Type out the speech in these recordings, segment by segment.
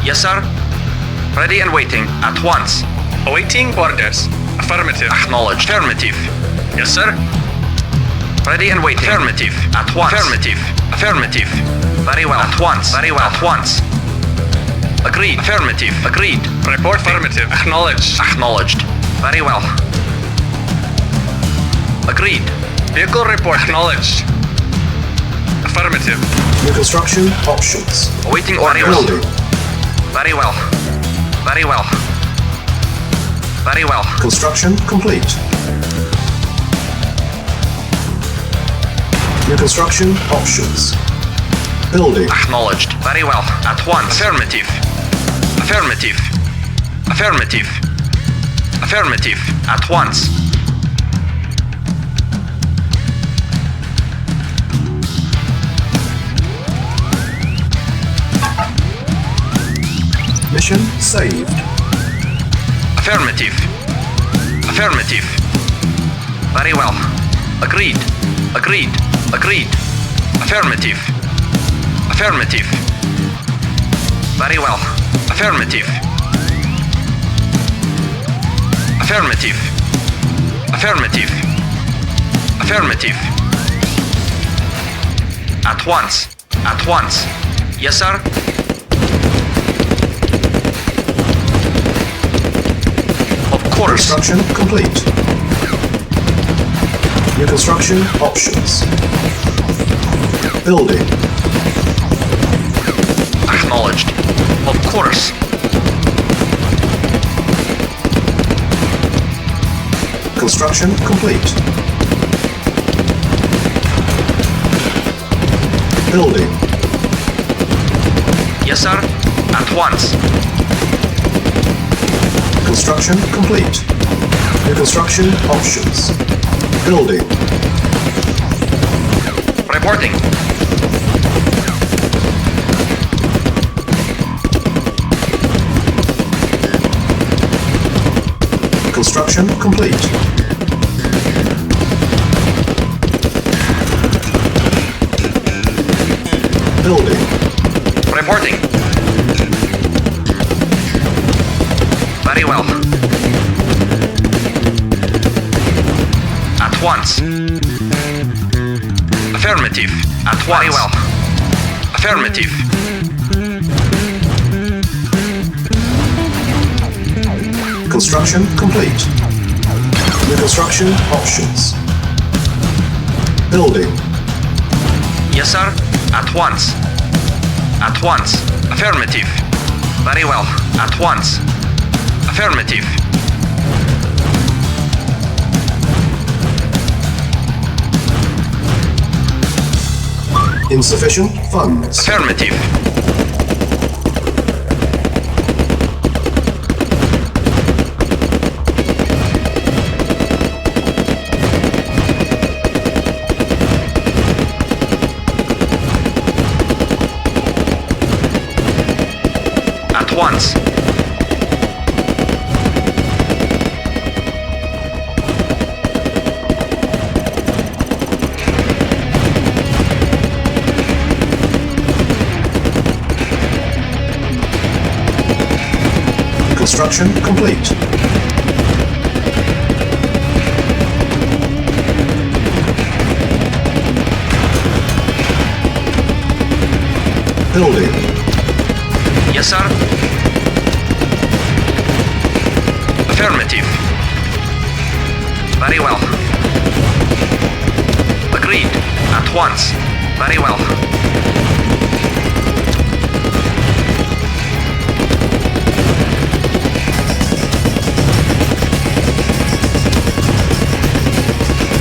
Yes, sir. Ready and waiting at once. Awaiting orders. Affirmative. Acknowledged. Affirmative. Yes, sir. Ready and waiting. Affirmative. At once. Affirmative. Affirmative. Very well. At once. Very well. At once. Agreed. Affirmative. Agreed. Report affirmative. Acknowledged. Acknowledged. Very well. Agreed. Vehicle report. Acknowledged. Affirmative. New construction options. Awaiting orders. Building. Very well. Very well. Very well. Construction complete. New construction options. Building. Acknowledged. Very well. At once. Affirmative. Affirmative. Affirmative. Affirmative. At once. Mission saved. Affirmative. Affirmative. Very well. Agreed. Agreed. Agreed. Affirmative. Affirmative. Very well. Affirmative. Affirmative. Affirmative. Affirmative. At once. At once. Yes, sir. Of course. Construction complete. New construction options. Building. Acknowledged. Of course. Construction complete. Building. Yes, sir. At once. Construction complete. New construction options. Building. Reporting. Construction complete. Building. Reporting. Very well. At once. Affirmative. At once. Very well. Affirmative. Construction complete. New construction options. Building. Yes, sir. At once. At once. Affirmative. Very well. At once. Affirmative. Insufficient funds. Affirmative. At once. Construction complete. Building. Yes, sir. Affirmative. Very well. Agreed. At once. Very well.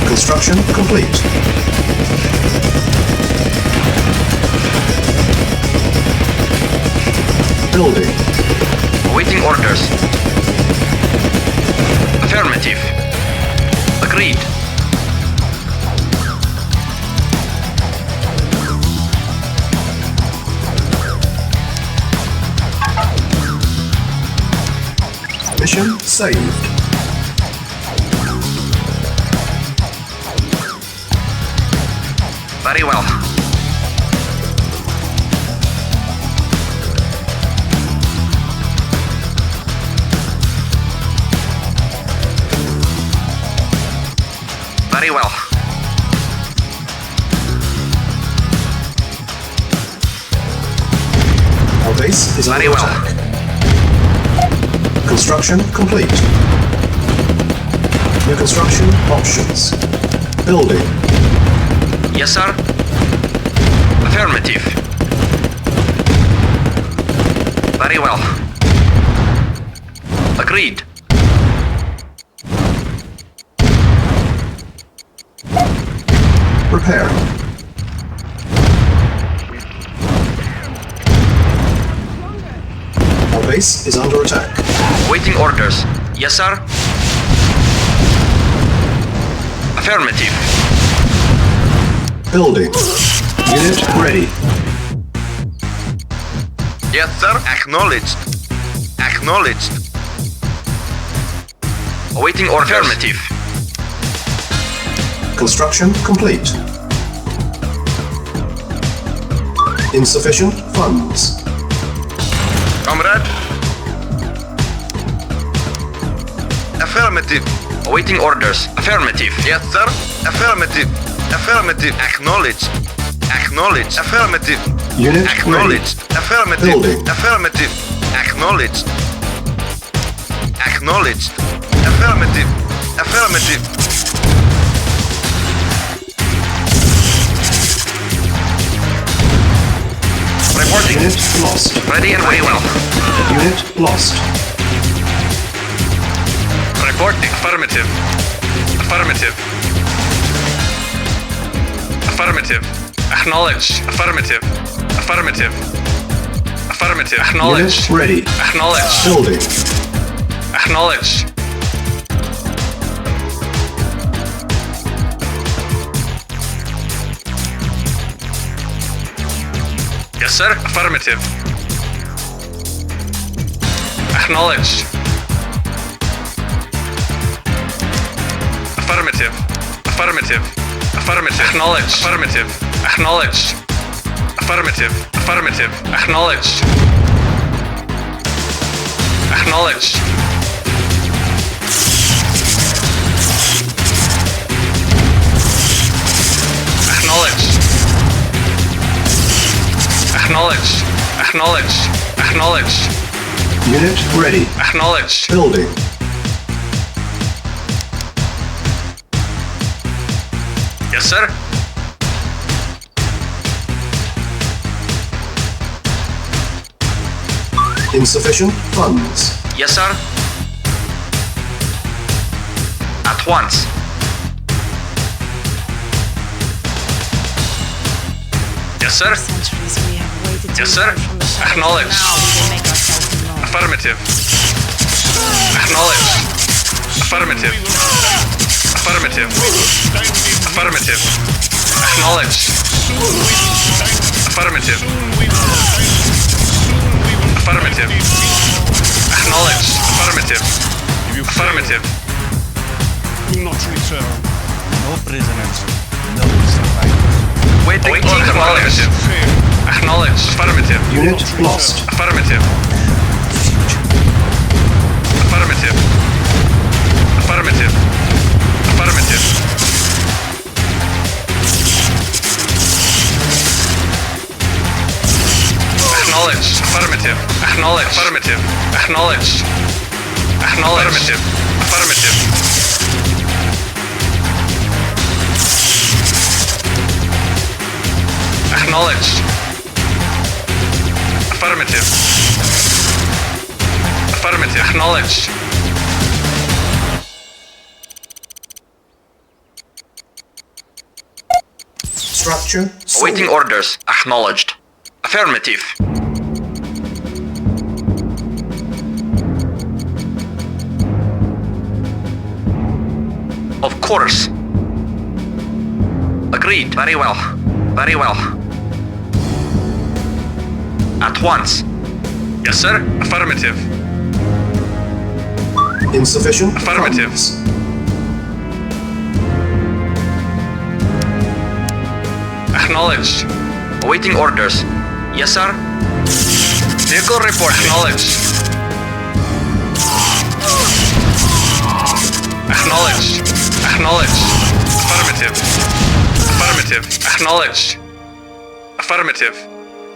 Construction complete. Building. Awaiting orders. Affirmative. Agreed. Mission saved. Very well. Very well. Our base is Very under well. attack. Construction complete. New construction options. Building. Yes, sir. Affirmative. Very well. Agreed. Repair. Our base is under attack. Waiting orders. Yes, sir. Affirmative. Building. Unit ready. Yes, sir. Acknowledged. Acknowledged. Awaiting orders. Affirmative. Construction complete. Insufficient funds. Comrade. Affirmative. Awaiting orders. Affirmative. Yes, sir. Affirmative. Affirmative. Acknowledged. Acknowledged. Affirmative. Unit Acknowledged. Affirmative. Building. Affirmative. Acknowledged. Acknowledged. Affirmative. Affirmative. Reporting. ready. Unit lost. Ready and very well. Unit lost. Reporting. Affirmative. Affirmative. Affirmative. Acknowledge. Affirmative. Affirmative. Affirmative. Acknowledge. Unit ready. Acknowledge. Building. Acknowledge. Yes, sir. Affirmative. Acknowledge. Affirmative. Affirmative. Affirmative. Acknowledge. Affirmative. Acknowledge. Affirmative. Affirmative. Acknowledge. Acknowledge. Acknowledge. Acknowledge. Acknowledge. Acknowledge. Unit ready. Acknowledge. Building. Yes, sir. Insufficient funds. Yes, sir. At once. Yes, sir. Centuries we have waited to Yes, sir. emerge from the shadows. Acknowledge. Now we will make ourselves known. Affirmative. Acknowledge. Affirmative. Affirmative. Affirmative. Acknowledge. Affirmative. Affirmative. Acknowledge. Affirmative. Affirmative. Do not return. No prisoners, no survivors. Waiting Awaiting orders. acknowledge. Acknowledge. Affirmative. Unit lost. Affirmative. Affirmative. Affirmative. Affirmative. Acknowledge. Affirmative. Acknowledge. Affirmative. Acknowledge. Acknowledge. Affirmative. Affirmative. Acknowledge. Affirmative. Affirmative. Acknowledge. Structure sold. Awaiting orders. Acknowledged. Affirmative. Of course. Agreed. Very well. Very well. At once. Yes, sir. Affirmative. Insufficient Affirmative. funds. Acknowledge. Awaiting orders. Yes, sir. Vehicle report. Acknowledge. Acknowledge. Acknowledged. Affirmative. Affirmative. Acknowledged. Affirmative.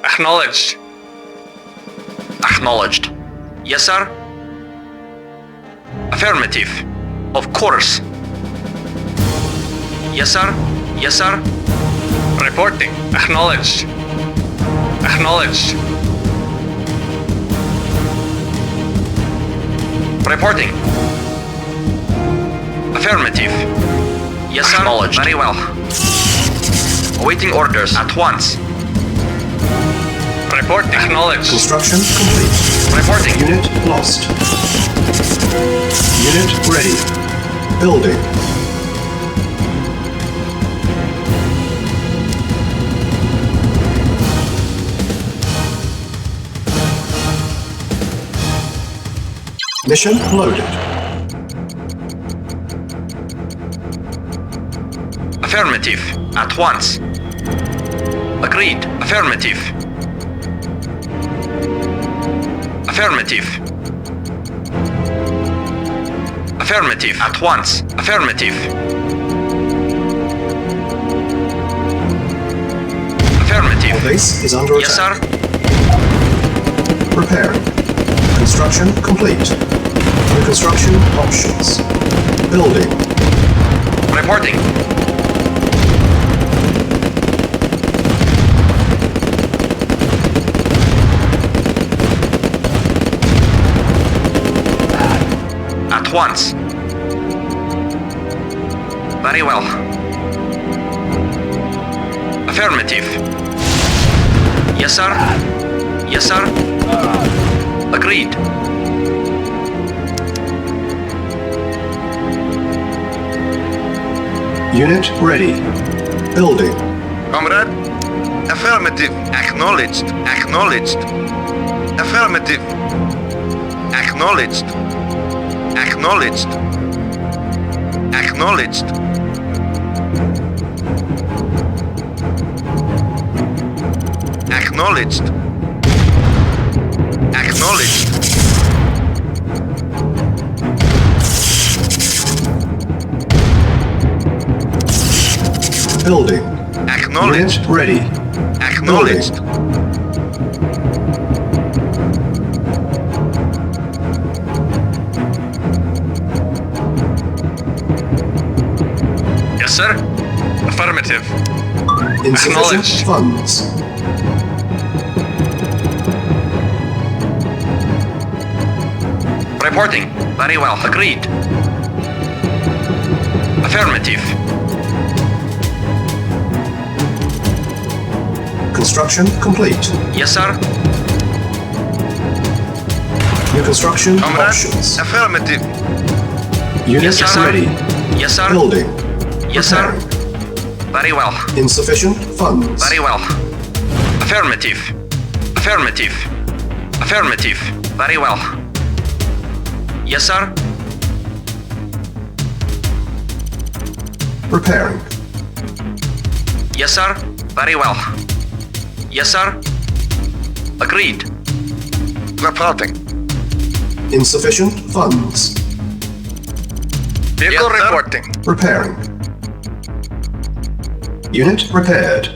Acknowledged. Acknowledged. Yes, sir. Affirmative. Of course. Yes, sir. Yes, sir. Reporting. Acknowledged. Acknowledged. Reporting. Affirmative. Yes, sir. Acknowledged. Very well. Awaiting orders at once. Reporting. Acknowledged. Construction complete. Reporting. Unit lost. Unit ready. Building. Mission loaded. Affirmative. At once. Agreed. Affirmative. Affirmative. Affirmative. At once. Affirmative. Affirmative. Our base is under Yes, sir. attack. Preparing. Construction complete. New construction options. Building. Reporting. At once. Very well. Affirmative. Yes, sir. Yes, sir. Agreed. Unit ready. Building. Comrade? Affirmative. Acknowledged. Acknowledged. Affirmative. Acknowledged. Acknowledged. Acknowledged. Acknowledged. Acknowledged. Building. Acknowledged. Unit ready. Acknowledged. Yes, sir. Affirmative. Insufficient Acknowledged. funds. Reporting. Very well. Agreed. Affirmative. Construction complete. Yes, sir. New construction Comrade? options. Affirmative. Unit Yes, sir. ready. Yes, sir. Building. Yes, sir. Preparing. Very well. Insufficient funds. Very well. Affirmative. Affirmative. Affirmative. Very well. Yes, sir. Preparing. Yes, sir. Very well. Yes, sir. Agreed. Reporting. Insufficient funds. Vehicle Yes, sir. reporting. Repairing. Unit repaired.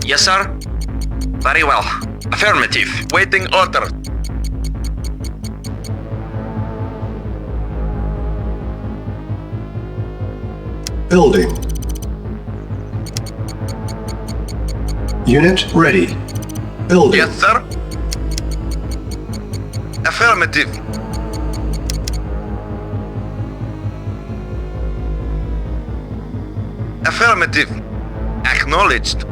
Yes, sir. Very well. Affirmative. Waiting order. Building. Unit ready. Building. Yes, sir. Affirmative. Affirmative. Acknowledged.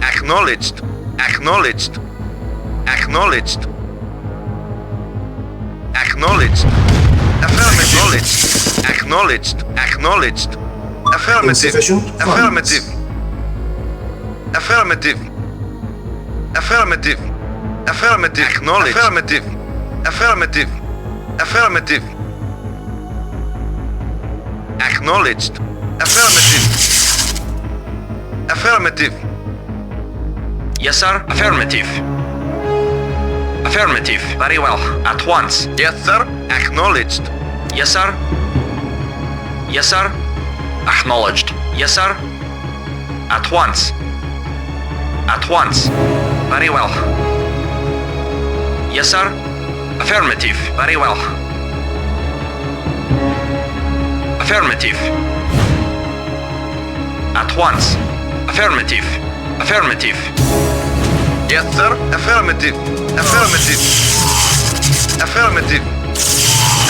Acknowledged. Acknowledged. Acknowledged. Acknowledged. Affirmative. Acknowledged. Acknowledged. Affirmative. Insufficient funds. Affirmative. Affirmative. Affirmative. Affirmative. Acknowledged. Affirmative. Affirmative. Affirmative. Acknowledged. Affirmative. Affirmative. Yes, sir. Affirmative. Affirmative. Very well. At once. Yes, sir. Acknowledged. Yes, sir. Yes, sir. Acknowledged. Yes, sir. At once. At once. Very well. Yes, sir. Affirmative. Very well. Affirmative. At once. Affirmative. Affirmative. Yes, sir. Affirmative. Affirmative. Affirmative.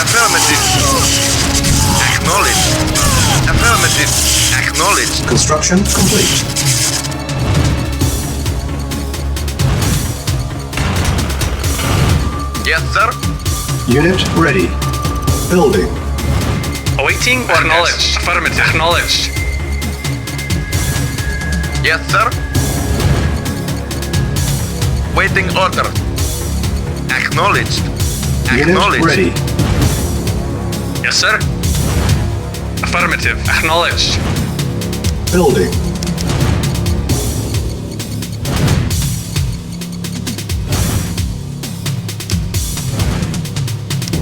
Affirmative. Acknowledged. Affirmative. Acknowledged. Construction complete. Yes, sir. Unit ready. Building. Awaiting orders. Acknowledged. Affirmative. Acknowledged. Yes, sir. Waiting order. Acknowledged. Unit Acknowledged. ready. Yes, sir. Affirmative. Acknowledged. Building.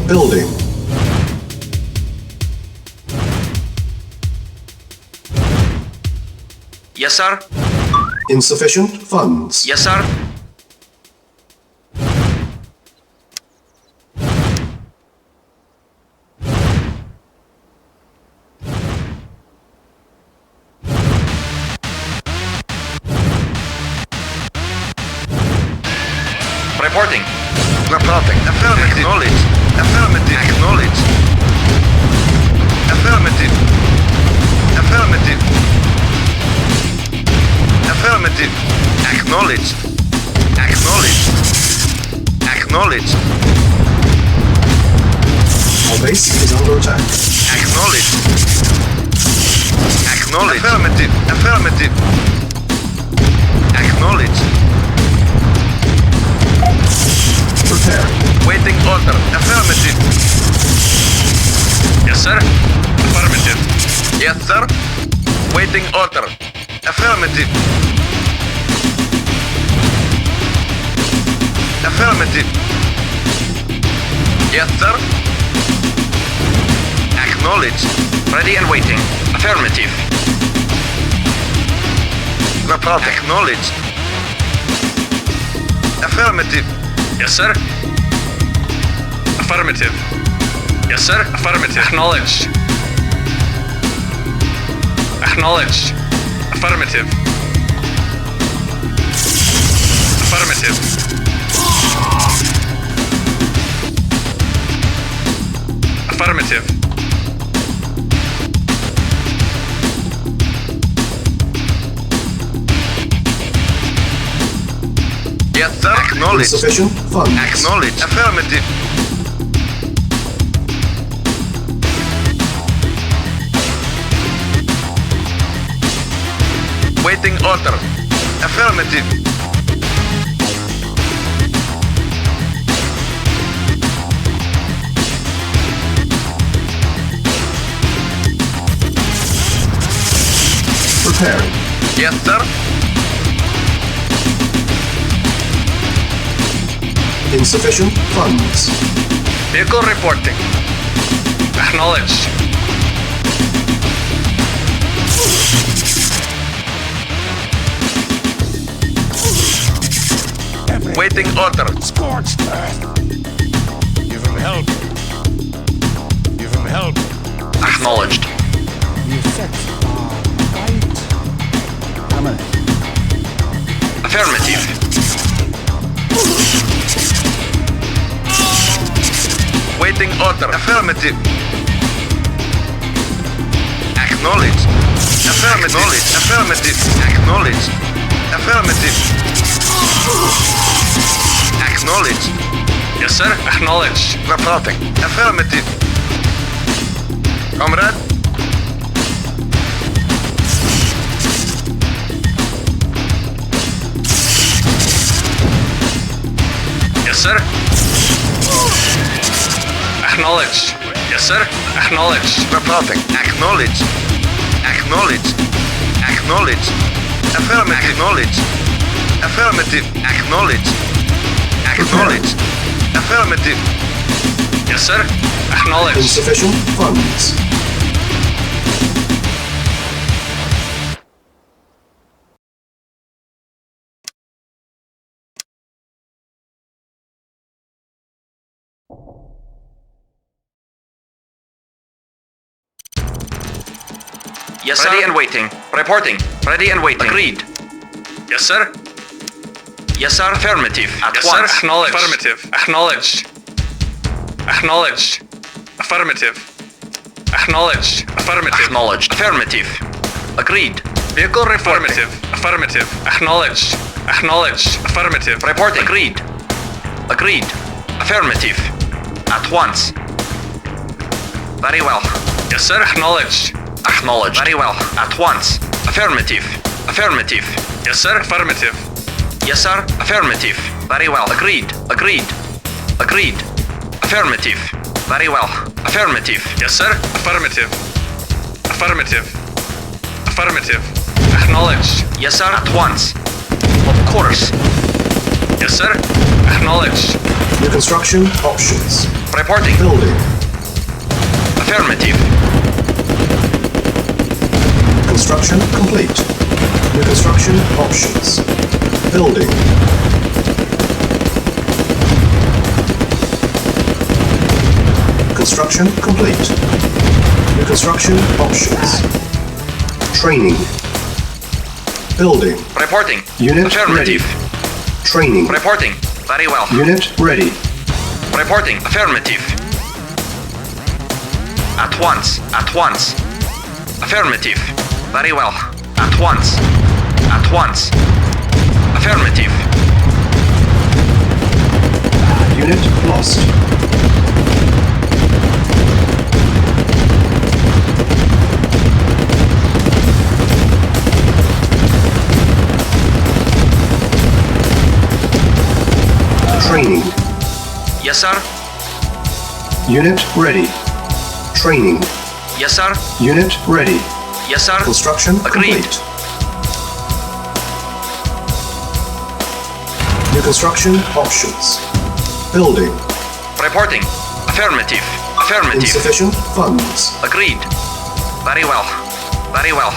Building. Yes, sir. Insufficient funds. Yes, sir. Reporting. Reporting. Affirmative. Acknowledged. Affirmative. Acknowledged. Affirmative. Affirmative. Affirmative. Acknowledged. Acknowledged. Acknowledged. Our base is under attack. Acknowledged. Acknowledged. Affirmative. Affirmative. Acknowledged. Prepare. Waiting order. Affirmative. Yes, sir. Affirmative. Yes, sir. Waiting order. Affirmative. Affirmative. Yes, sir. Acknowledged. Ready and waiting. Affirmative. Report. Acknowledged. Affirmative. Yes, sir. Affirmative. Yes, sir. Affirmative. Acknowledged. Acknowledged. Affirmative. Affirmative. Affirmative. Yes, sir. Acknowledged. Insufficient funds. Acknowledged. Affirmative. Waiting order. Affirmative. Preparing. Yes, sir. Insufficient funds. Vehicle reporting. Acknowledged. Waiting order. Scorched earth. Give him help. Give him help. Acknowledged. The effects are quite ominous. Affirmative. Waiting order. Affirmative. Acknowledged. Affirmative. Affirmative. Acknowledged. Affirmative. Acknowledged. Yes, sir. Acknowledged. Reporting. Affirmative. Comrade. Yes, sir. Acknowledged. Yes, sir. Acknowledged. Reporting. Acknowledged. Acknowledged. Acknowledged. Affirmative. Acknowledged. Affirmative. Acknowledged. Acknowledged. Affirmative. Yes, sir. Acknowledged. Insufficient funds. Yes, sir. Ready and waiting. Reporting. Ready and waiting. Agreed. Yes, sir. Yes, sir. Affirmative. At Yes, once. sir. Acknowledged. Affirmative. Acknowledged. Acknowledged. Affirmative. Acknowledged. Affirmative. Acknowledged. Affirmative. Agreed. Vehicle affirmative. Affirmative. Acknowledged. Acknowledged. Affirmative. Reporting. Agreed. Agreed. Affirmative. At once. Very well. Yes, sir. Acknowledged. Acknowledged. Very well. At once. Affirmative. Affirmative. Yes, sir. Affirmative. Yes, sir. Affirmative. Very well. Agreed. Agreed. Agreed. Affirmative. Very well. Affirmative. Yes, sir. Affirmative. Affirmative. Affirmative. Acknowledged. Yes, sir. At once. Of course. Yes, sir. Acknowledged. New construction options. Reporting. Building. Affirmative. Construction complete. New construction options. Building. Construction complete. New construction options. Training. Building. Reporting. Unit Affirmative. ready. Training. Reporting. Very well. Unit ready. Reporting. Affirmative. At once. At once. Affirmative. Very well. At once. At once. Affirmative. Unit lost. Training. Yes, sir. Unit ready. Training. Yes, sir. Unit ready. Yes, sir. Construction Agreed. complete. New construction options. Building. Reporting. Affirmative. Affirmative. Insufficient funds. Agreed. Very well. Very well.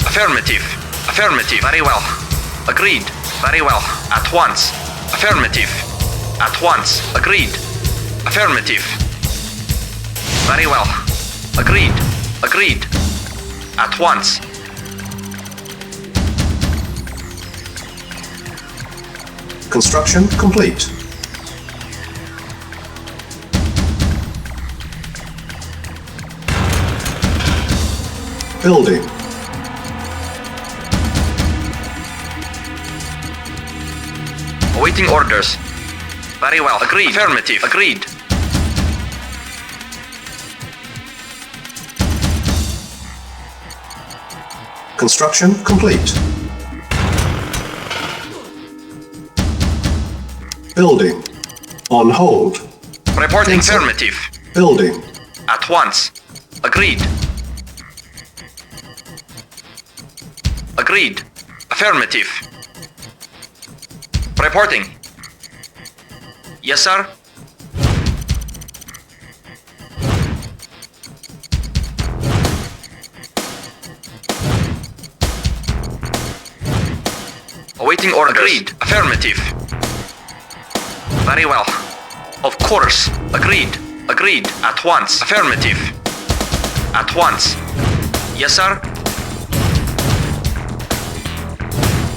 Affirmative. Affirmative. Very well. Agreed. Very well. At once. Affirmative. At once. Agreed. Affirmative. Very well. Agreed. Agreed. At once. Construction complete. Building. Awaiting orders. Very well. Agreed. Affirmative. Agreed. Construction complete. Building. On hold. Reporting. Cancel. Affirmative. Building. At once. Agreed. Agreed. Affirmative. Reporting. Yes, sir. Awaiting orders. Agreed. Affirmative. Very well. Of course. Agreed. Agreed. At once. Affirmative. At once. Yes, sir.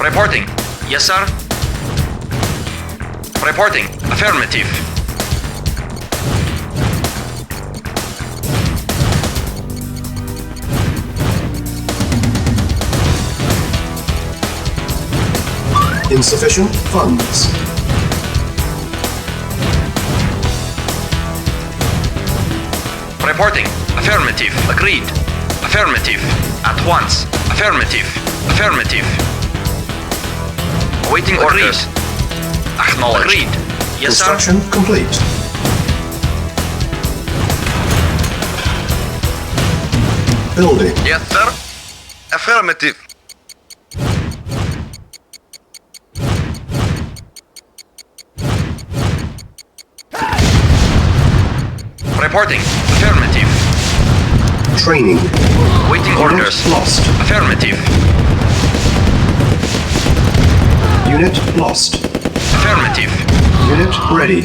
Reporting. Yes, sir. Reporting. Affirmative. Insufficient funds. Reporting. Affirmative. Agreed. Affirmative. At once. Affirmative. Affirmative. Awaiting orders. Acknowledged. Agreed. Yes, sir. Construction complete. Building. Yes, sir. Affirmative. Reporting. Affirmative. Training. Waiting Unit orders. lost. Affirmative. Unit lost. Affirmative. Unit ready.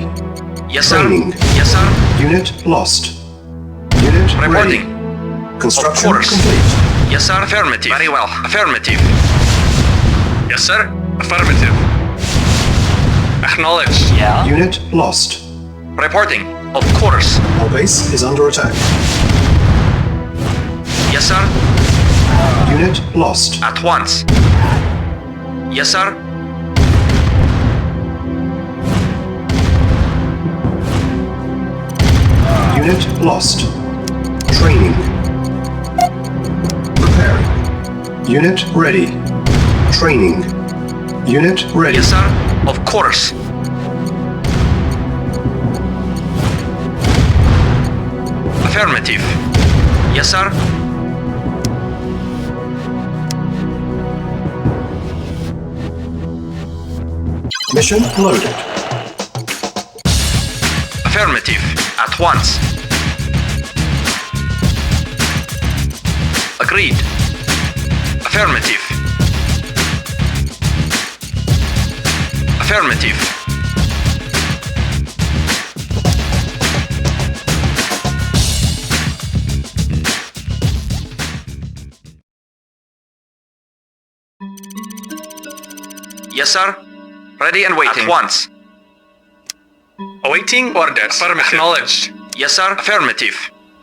Yes, sir. Training. Yes, sir. Unit lost. Unit Reporting. ready. Construction Of course. complete. Yes, sir. Affirmative. Very well. Affirmative. Yes, sir. Affirmative. Acknowledged. Yeah. Unit lost. Reporting. Of course. Our base is under attack. Yes, sir. Unit lost. At once. Yes, sir. Unit lost. Training. Preparing. Unit ready. Training. Unit ready. Yes, sir. Of course. Affirmative. Yes, sir. Mission loaded. Affirmative. At once. Agreed. Affirmative. Affirmative. Yes, sir. Ready and waiting. At once. Awaiting orders. Affirmative. Acknowledged. Yes, sir. Affirmative.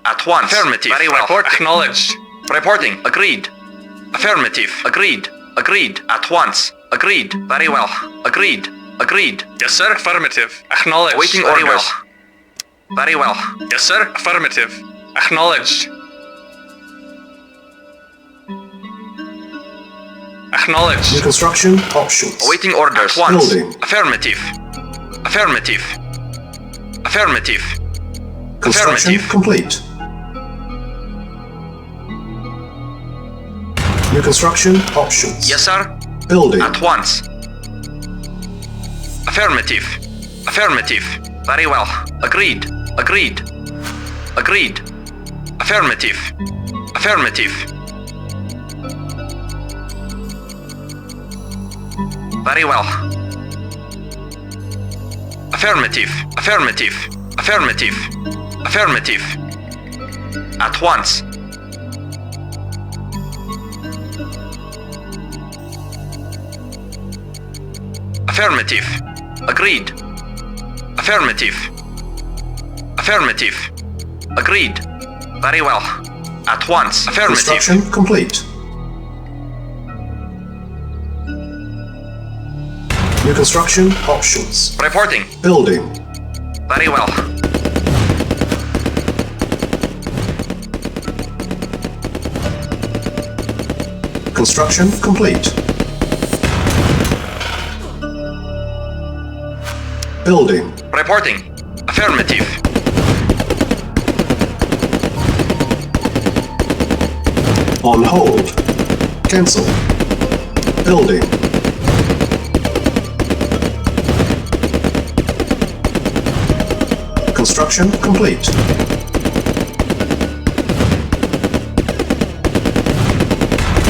At once. Affirmative. Very well. Report acknowledged. Reporting. Agreed. Affirmative. Agreed. Agreed. At once. Agreed. Very well. Agreed. Agreed. Yes, sir. Affirmative. Acknowledged. Waiting Very orders. well. Very well. Yes, sir. Affirmative. Acknowledged. New Acknowledged. construction options. Awaiting orders. At once. Building. Affirmative. Affirmative. Affirmative. Construction Affirmative. complete. New construction options. Yes, sir. Building. At once. Affirmative. Affirmative. Very well. Agreed. Agreed. Agreed. Affirmative. Affirmative. Very well. Affirmative. Affirmative. Affirmative. Affirmative. At once. Affirmative. Agreed. Affirmative. Affirmative. Agreed. Very well. At once. Affirmative. Construction complete. New construction options. Reporting. Building. Very well. Construction complete. Building. Reporting. Affirmative. On hold. Cancel. Building. Construction complete.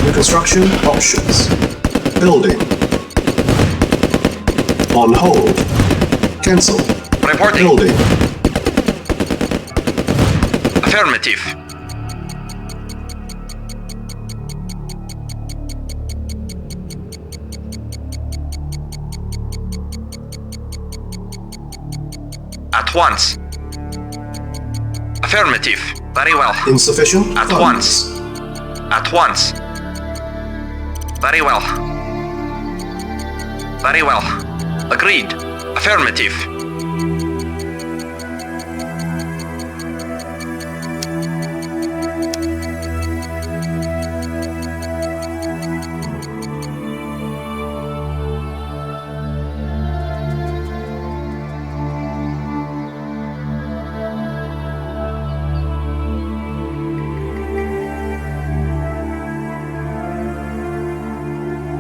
New construction options. Building. On hold. Cancel. Reporting. Building. Affirmative. At once. Affirmative. Very well. Insufficient At funds. once. At once. Very well. Very well. Agreed. Affirmative.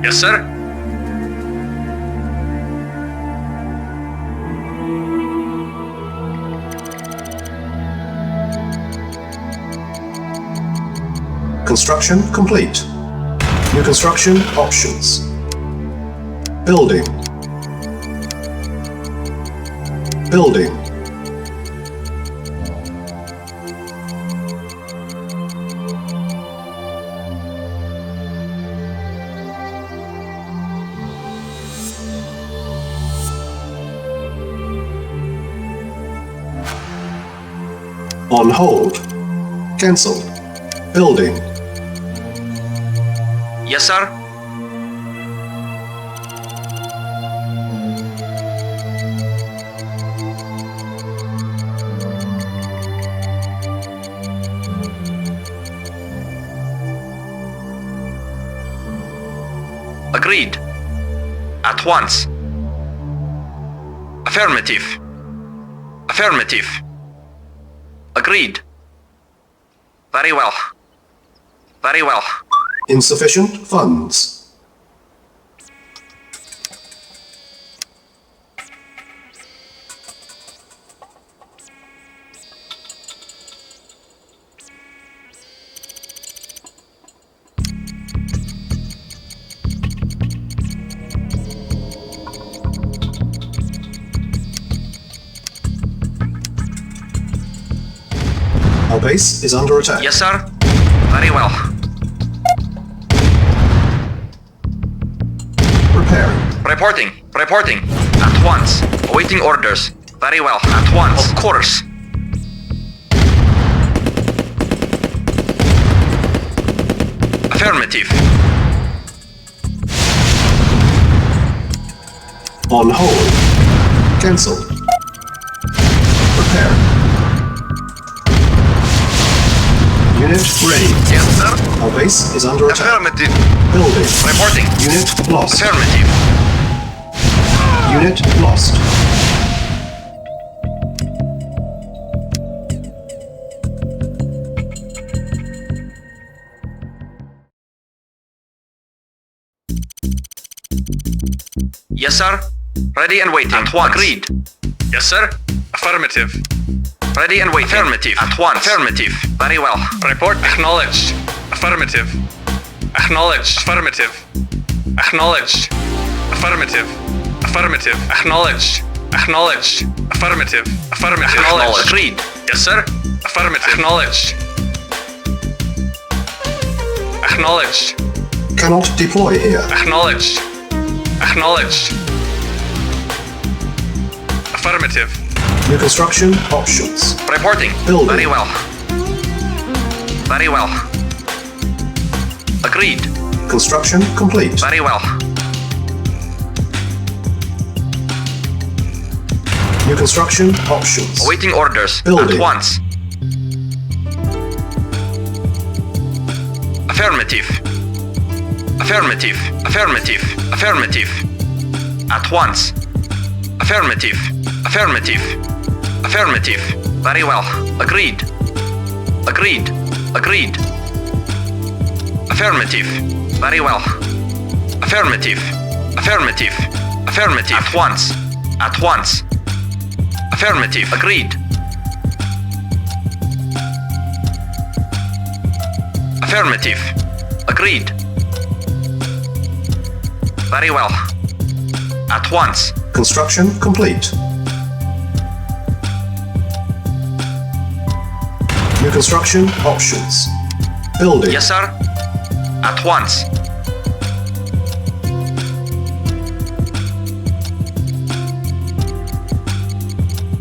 Yes, sir. Construction complete. New construction options. Building. Building. On hold. Cancel. Building. Yes, sir. Agreed. At once. Affirmative. Affirmative. Agreed. Very well. Very well. Insufficient funds. Our base is under attack. Yes, sir. Very well. Repairing. Reporting. Reporting. At once. Awaiting orders. Very well. At once. Of course. Affirmative. On hold. Cancel. Prepare. Unit ready. Yes, sir. Our base is under attack. Affirmative. Building. Reporting. Unit lost. Affirmative. Unit lost. Yes, sir. Ready and waiting. At once. Agreed. Yes, sir. Affirmative. Ready and waiting. Affirmative. At once. Affirmative. Very well. Report acknowledged. Affirmative. Acknowledged. Affirmative. Acknowledged. Affirmative. Affirmative. Acknowledged. Acknowledged. Affirmative. Affirmative. Acknowledged. Agreed. Yes, sir. Affirmative. Acknowledged. Acknowledged. Cannot deploy here. Acknowledged. Acknowledged. Affirmative. New construction options. Reporting. Building. Very well. Very well. Agreed. Construction complete. Very well. New construction options. Awaiting orders. Building. At once. Affirmative. Affirmative. Affirmative. Affirmative. At once. Affirmative. Affirmative. Affirmative. Very well. Agreed. Agreed. Agreed. Affirmative. Very well. Affirmative. Affirmative. Affirmative. At once. At once. Affirmative. Agreed. Affirmative. Agreed. Very well. At once. Construction complete. New construction options. Building. Yes, sir. At once.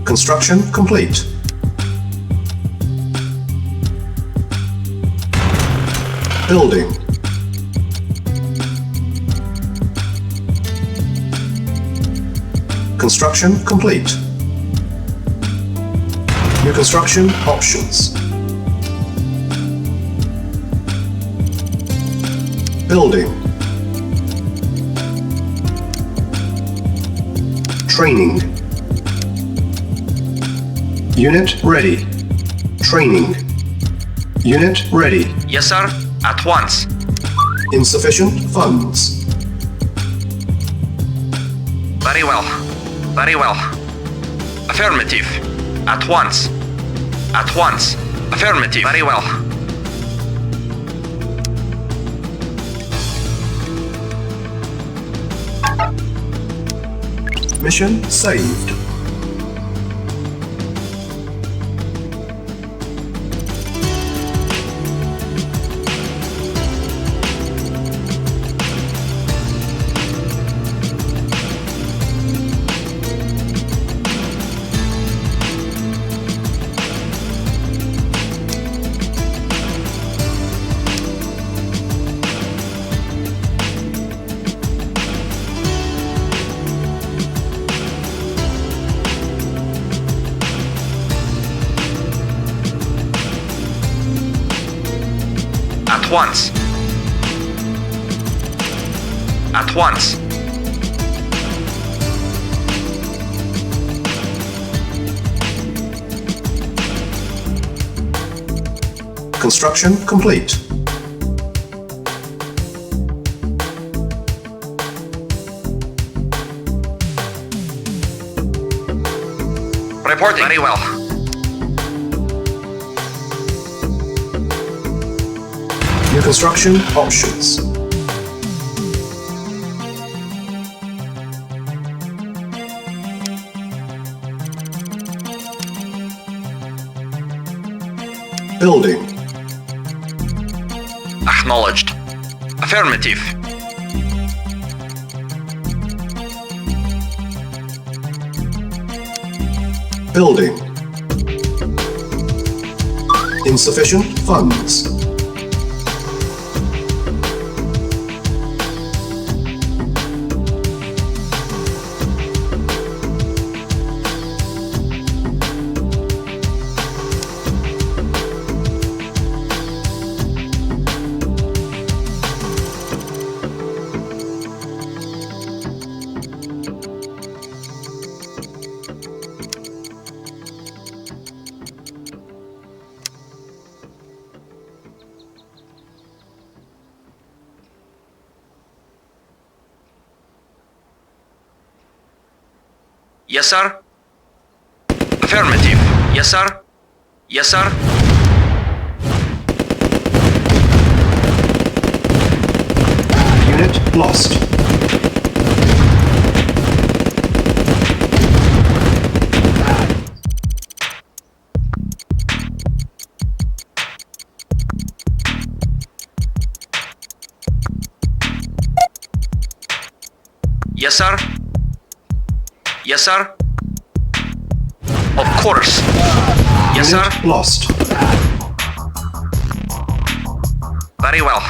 Construction complete. Building. Construction complete. New construction options. Building. Training. Unit ready. Training. Unit ready. Yes, sir. At once. Insufficient funds. Very well. Very well. Affirmative. At once. At once. Affirmative. Very well. Mission saved. At once. At once. Construction complete. Reporting. Very well. New construction options. Building. Acknowledged. Affirmative. Building. Insufficient funds. Yes, sir. Affirmative. Yes, sir. Yes, sir. Unit lost. Yes, sir. Yes, sir. Of course. Yes, sir. Unit lost. Very well.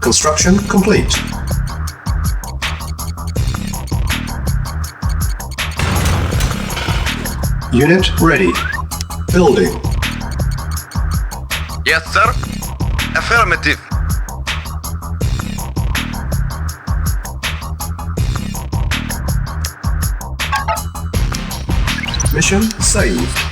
Construction complete. Unit ready. Building. Yes, sir. Affirmative. Mission saved.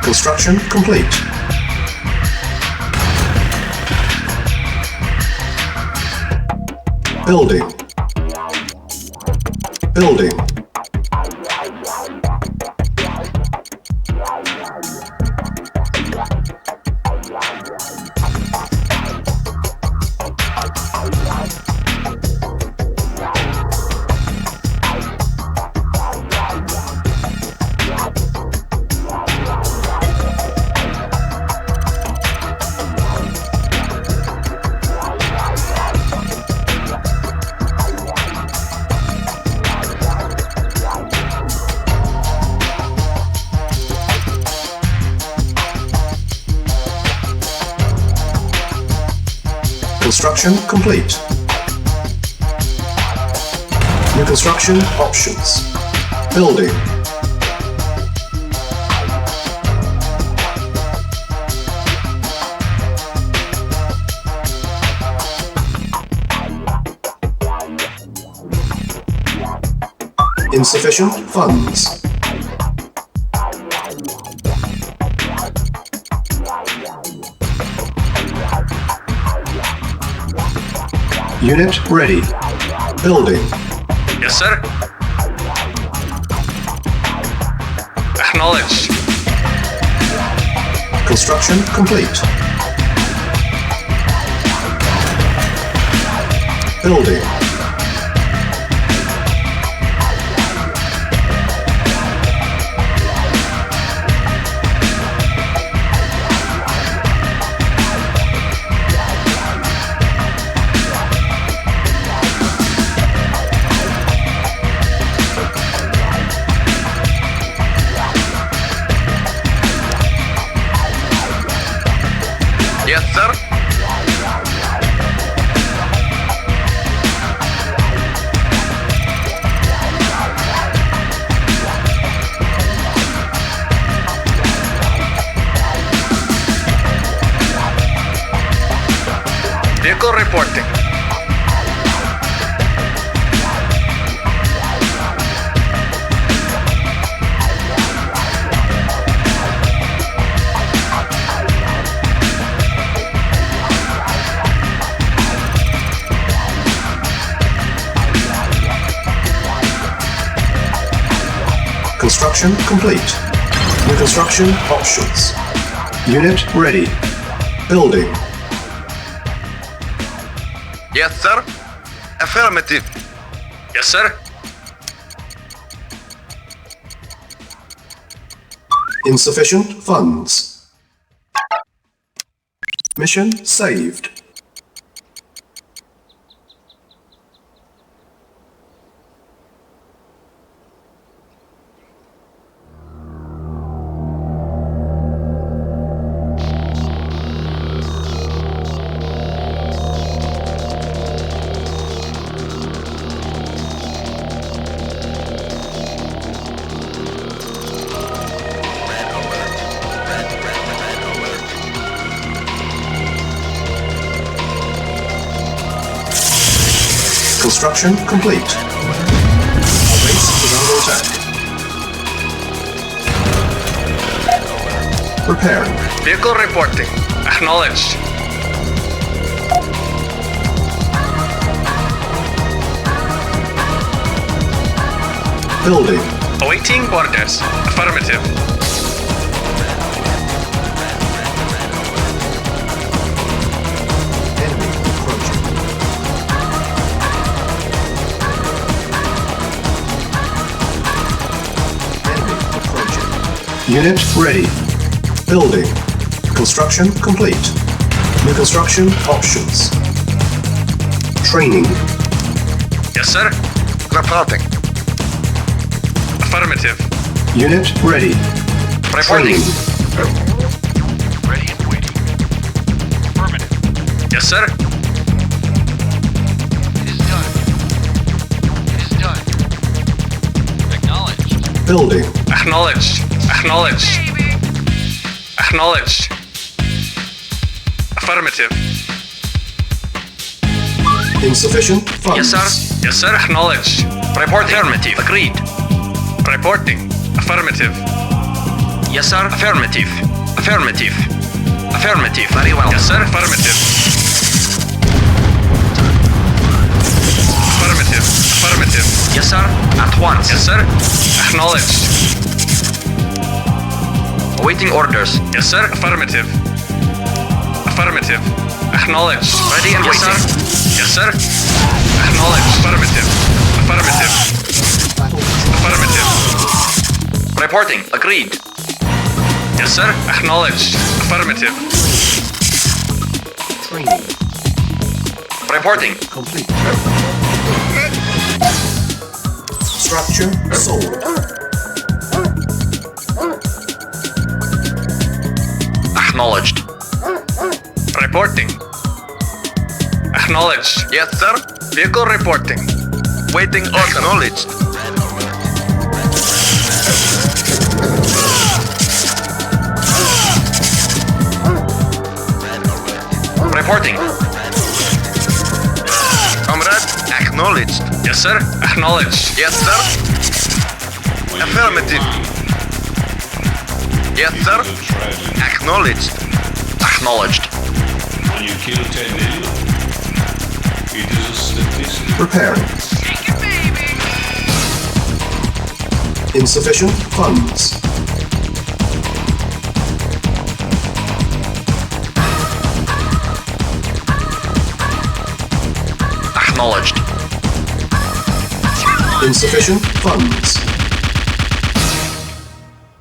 Construction complete. Building. Building. Construction complete. New construction options. Building. Insufficient funds. Unit ready. Building. Yes, sir. Acknowledged. Construction complete. Building. Yes, sir. Vehicle reporting. Construction complete. New construction options. Unit ready. Building. Yes, sir. Affirmative. Yes, sir. Insufficient funds. Mission saved. Construction complete. Our base is under attack. Repairing. Vehicle reporting. Acknowledged. Building. Awaiting orders. Affirmative. Enemy approaching. Enemy approaching. Unit ready. Building. Construction complete. New construction options. Training. Yes, sir. Reporting. Affirmative. Unit ready. Reporting. Training. Ready and waiting. Affirmative. Yes, sir. It is done. It is done. Acknowledged. Building. Acknowledged. Acknowledged. Acknowledged. Affirmative. Insufficient funds. Yes, sir. Yes, sir. Acknowledged. Reporting. Affirmative. Agreed. Reporting. Affirmative. Yes, sir. Affirmative. Affirmative. Affirmative. Very well. Yes, sir. Affirmative. Affirmative. Affirmative. Yes, sir. At once. Yes, sir. Acknowledged. Awaiting orders. Yes, sir. Affirmative. Affirmative. Acknowledged. Ready and Yes, sir. waiting. Yes, sir. Acknowledged. Affirmative. Affirmative. Affirmative. Reporting. Agreed. Yes, sir. Acknowledged. Affirmative. Training. Reporting. Complete. Structure sold. Acknowledged. Reporting. Acknowledged. Yes, sir. Vehicle reporting. Waiting order. Acknowledged. Reporting. Comrade, acknowledged. Yes, sir. Acknowledged. Yes, sir. Affirmative. Yes, sir. Acknowledged. Acknowledged. When you kill 10 million, it is a statistic. Preparing. Insufficient funds. Acknowledged. Insufficient funds.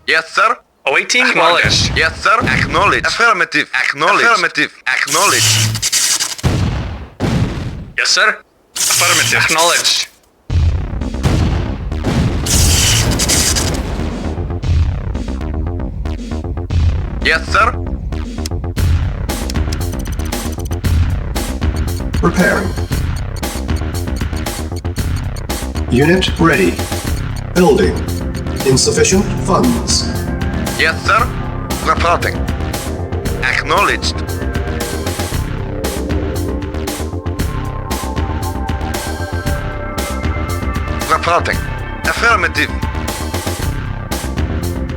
Yes, sir. Awaiting Acknowledged. orders. Yes, sir. Acknowledged. Affirmative. Acknowledged. Affirmative. Acknowledged. Yes, sir. Affirmative. Acknowledged. Yes, sir. Preparing. Unit ready. Building. Insufficient funds. Yes, sir. Reporting. Acknowledged. Reporting. Affirmative.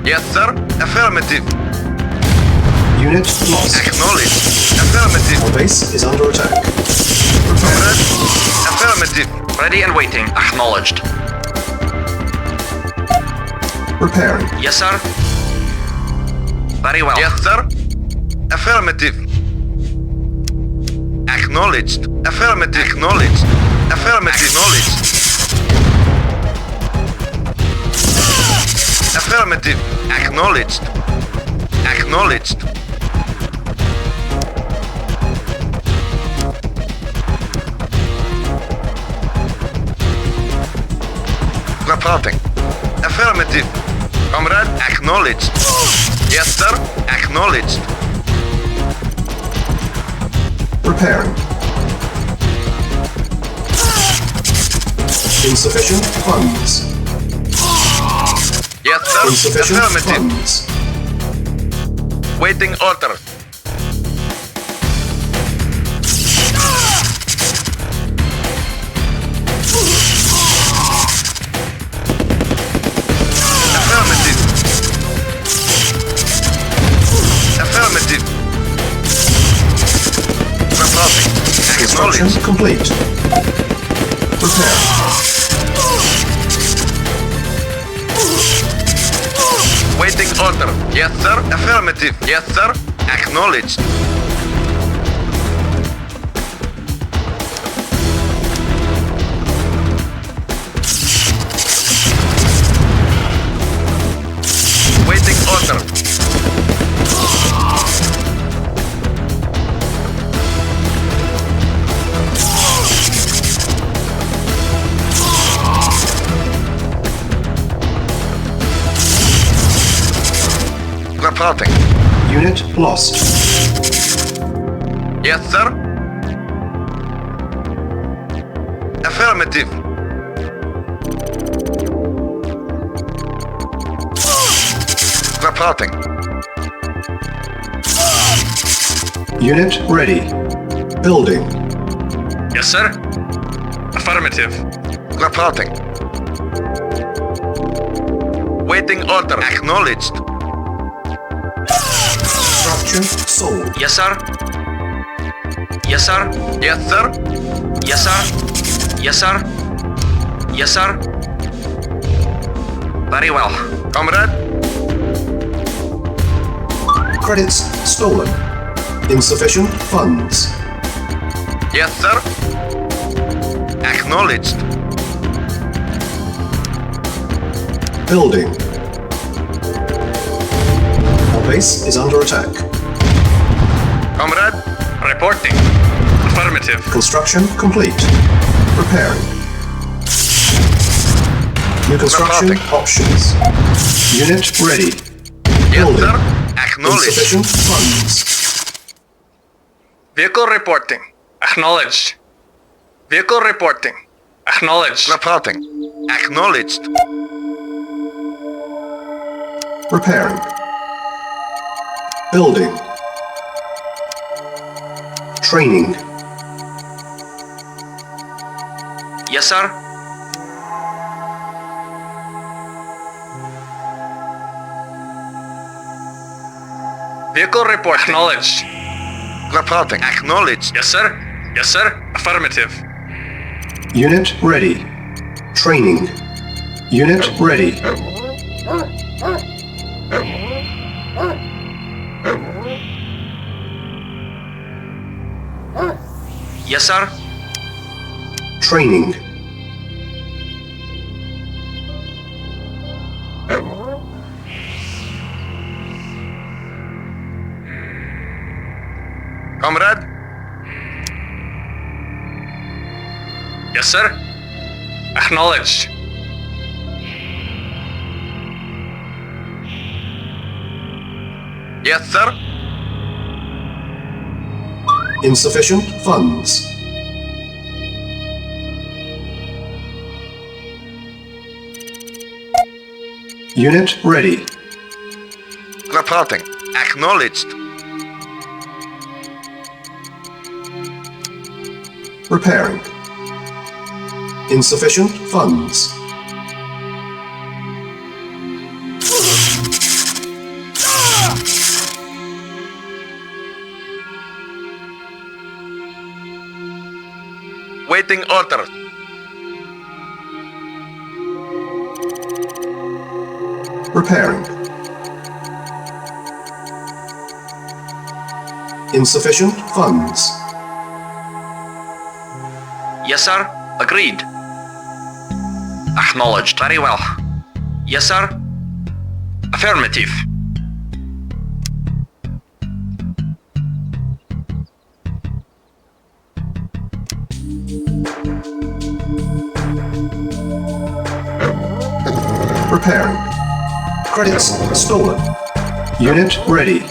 Yes, sir. Affirmative. Unit lost. Acknowledged. Affirmative. Our base is under attack. Comrade. Affirmative. Ready and waiting. Acknowledged. Preparing. Yes, sir. Very well. Yes, sir. Affirmative. Acknowledged. Affirmative. Acknowledged. Affirmative. Acknowledged. Affirmative. Acknowledged. Acknowledged. Reporting. Affirmative. Comrade, acknowledged. Yes, sir. Acknowledged. Preparing. Insufficient funds. Yes, sir. Insufficient Affirmative. funds. Waiting order. Affirmative. Affirmative. Reporting. Construction Acknowledged. complete. Prepare. Waiting order. Yes, sir. Affirmative. Yes, sir. Acknowledged. Waiting order. Reporting. Unit lost. Yes, sir. Affirmative. Reporting. Unit ready. Building. Yes, sir. Affirmative. Reporting. Waiting order. Acknowledged. Structure sold. Yes, sir. Yes, sir. Yes, sir. Yes, sir. Yes, sir. Yes, sir. Very well. Comrade. Credits stolen. Insufficient funds. Yes, sir. Acknowledged. Building. Our base is under attack. Comrade. Reporting. Affirmative. Construction complete. Preparing. New construction Reporting. options. Unit ready. Yes, Building. sir. Acknowledged. Insufficient funds. Vehicle reporting. Acknowledged. Vehicle reporting. Acknowledged. Reporting. Acknowledged. Repairing. Building. Training. Yes, sir. Vehicle report. Acknowledged. Reporting. Acknowledged. Yes, sir. Yes, sir. Affirmative. Unit ready. Training. Unit ready. Yes, sir. Training. Comrade. Yes, sir. Acknowledged. Yes, sir. Insufficient funds. Unit ready. Reporting. Acknowledged. Repairing. Insufficient funds. Waiting orders. Repairing. Insufficient funds. Yes, sir. Agreed. Acknowledged. Very well. Yes, sir. Affirmative. Repairing. Credits stolen. Unit ready.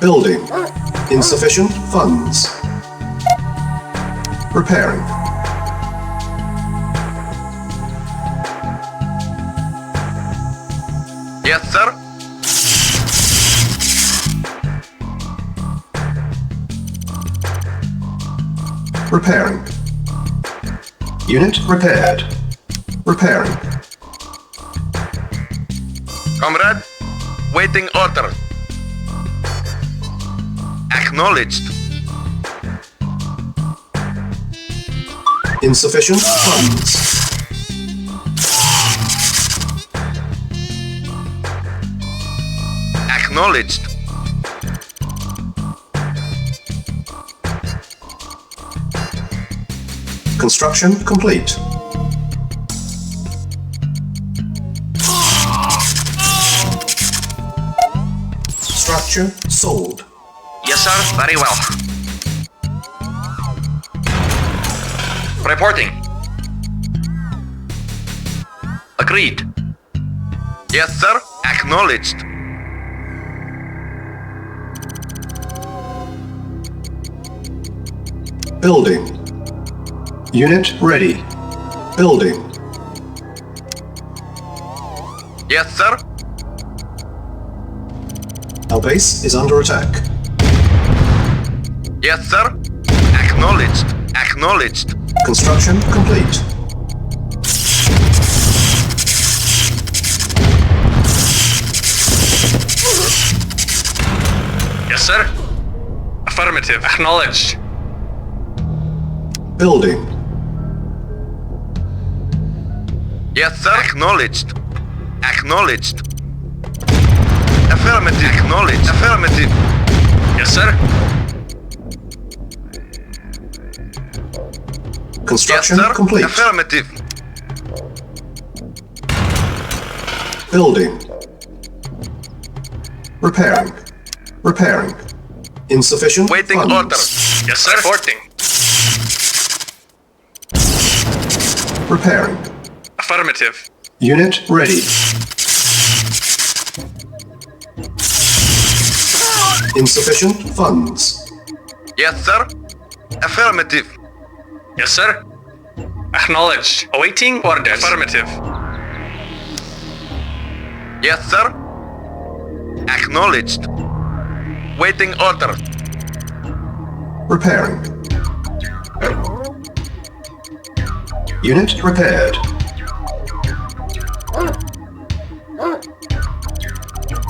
Building. Insufficient funds. Repairing. Yes, sir. Repairing. Unit repaired. Repairing. Comrade. Waiting orders. Acknowledged. Insufficient funds. Acknowledged. Construction complete. Structure sold. Yes, sir. Very well. Reporting. Agreed. Yes, sir. Acknowledged. Building. Unit ready. Building. Yes, sir. Our base is under attack. Yes, sir. Acknowledged. Acknowledged. Construction complete. Yes, sir. Affirmative. Acknowledged. Building. Yes, sir. Acknowledged. Acknowledged. Affirmative. Acknowledged. Affirmative. Yes, sir. Construction Yes, sir. complete. Affirmative. Building. Repairing. Repairing. Insufficient Waiting funds. orders. Yes, sir. Reporting. Repairing. Affirmative. Unit ready. Insufficient funds. Yes, sir. Affirmative. Yes, sir. Acknowledged. Awaiting orders. Affirmative. Yes, sir. Acknowledged. Waiting order. Repairing. Unit repaired.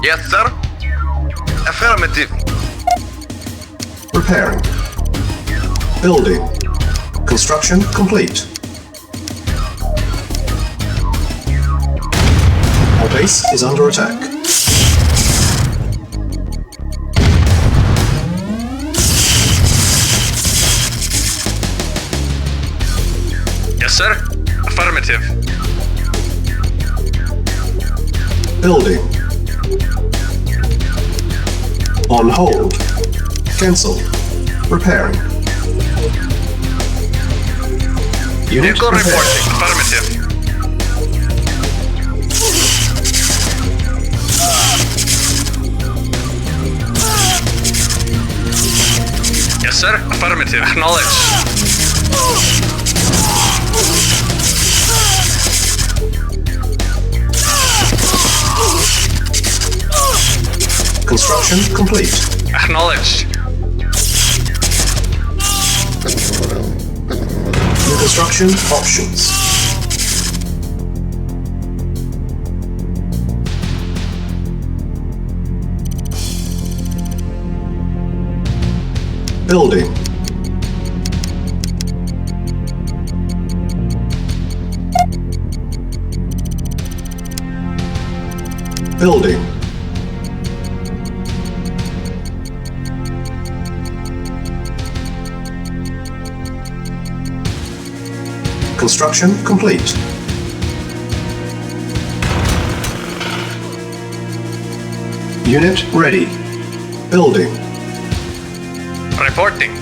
Yes, sir. Affirmative. Repairing. Building. Construction complete. Our base is under attack. Yes, sir. Affirmative. Building. On hold. Cancel. Repairing. Unit Vehicle repaired. reporting. Affirmative. Yes, sir. Affirmative. Acknowledged. Construction complete. Acknowledged. New construction options. Building. Building. Construction complete. Unit ready. Building. Reporting.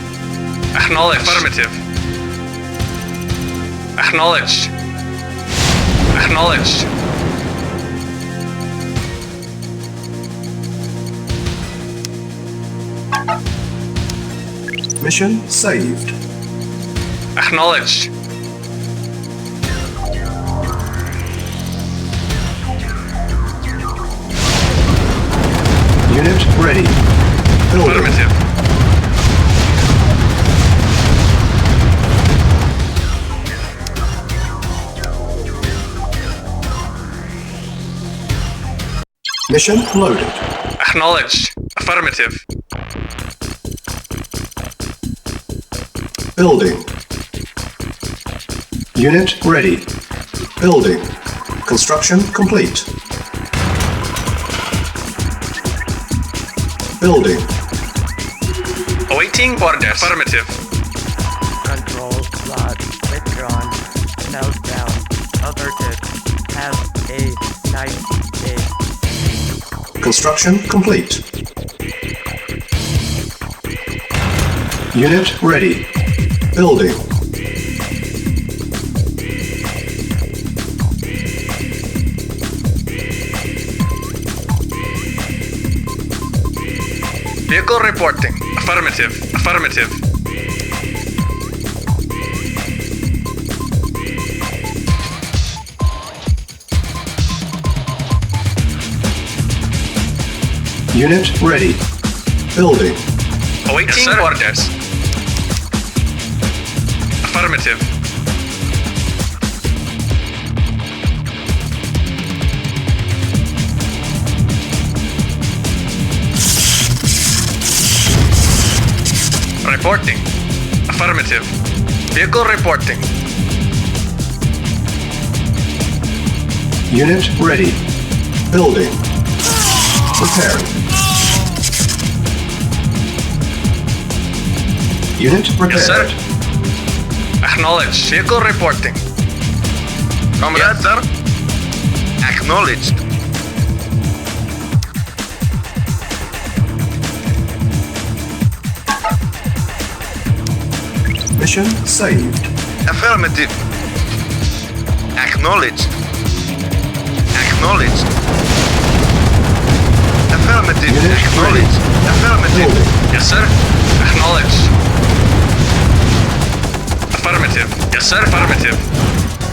Acknowledged. Affirmative. Acknowledged. Acknowledged. Mission saved. Acknowledged. Unit ready. Building. Affirmative. Mission loaded. Acknowledged. Affirmative. Building. Unit ready. Building. Construction complete. Building. Awaiting orders. Affirmative. Control log withdrawn. Meltdown averted. Have a nice day. Construction complete. Unit ready. Building. Vehicle reporting. Affirmative. Affirmative. Unit ready. Building. Awaiting orders. Affirmative. Reporting. Affirmative. Vehicle reporting. Unit ready. Building. Repairing. Unit repaired. Yes, sir. Acknowledged. Vehicle reporting. Comrade, sir. Acknowledged. Mission saved. Affirmative. Acknowledged. Acknowledged. Affirmative. Unit Acknowledged. Affirmative. Building. Yes, sir. Acknowledged. Affirmative. Yes, sir. Affirmative.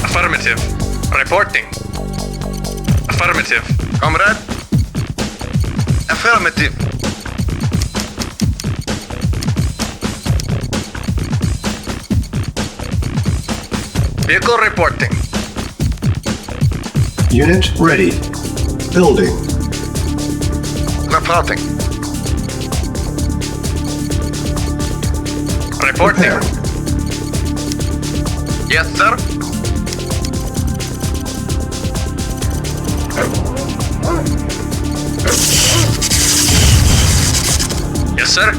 Affirmative. Reporting. Affirmative. Comrade. Affirmative. Vehicle reporting. Unit ready. Building. Reporting. Reporting. Preparing. Yes, sir. Yes, sir.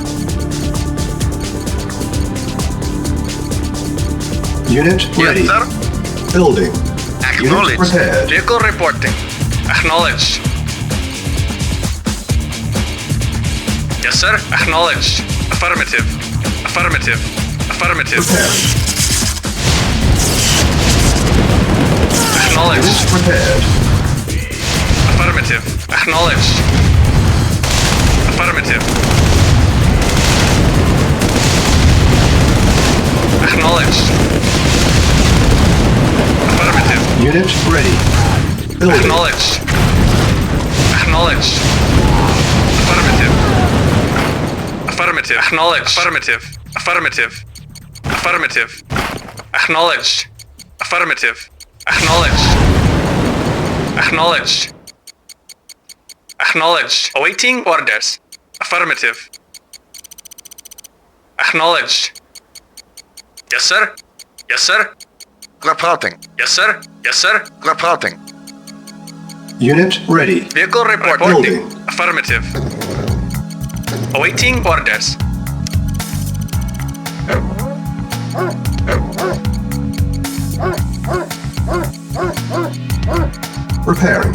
Unit ready. Yes, sir. Building. Unit Acknowledge. prepared. Vehicle reporting. Acknowledged. Yes, sir. Acknowledged. Affirmative. Affirmative. Affirmative. Preparing. Acknowledged. Unit prepared. Affirmative. Acknowledged. Affirmative. Acknowledged. Affirmative. Unit ready. Building. Acknowledged. Acknowledged. Affirmative. Affirmative. Acknowledged. Affirmative. Affirmative. Affirmative. Acknowledged. Affirmative. Acknowledged. Acknowledged. Acknowledged. Awaiting orders. Affirmative. Acknowledged. Yes, sir. Yes, sir. Reporting. Yes, sir. Yes, sir. Reporting. Unit ready. Vehicle reporting. Building. Affirmative. Awaiting orders. Preparing.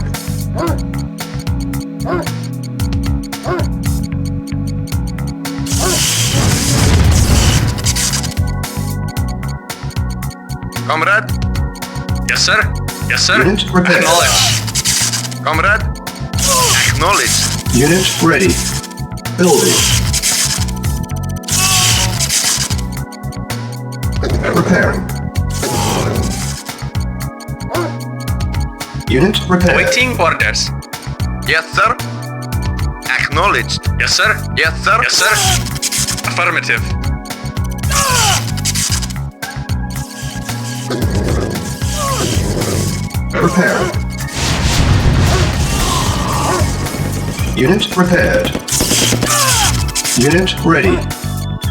Comrade. Yes, sir. Yes, sir. Unit prepared. Acknowledged. Comrade. Acknowledge. Unit ready. Building. Preparing. Unit prepared. Awaiting orders. Yes, sir. Acknowledged. Yes, sir. Yes, sir. Yes, sir. Affirmative. Preparing. Unit prepared. Unit ready.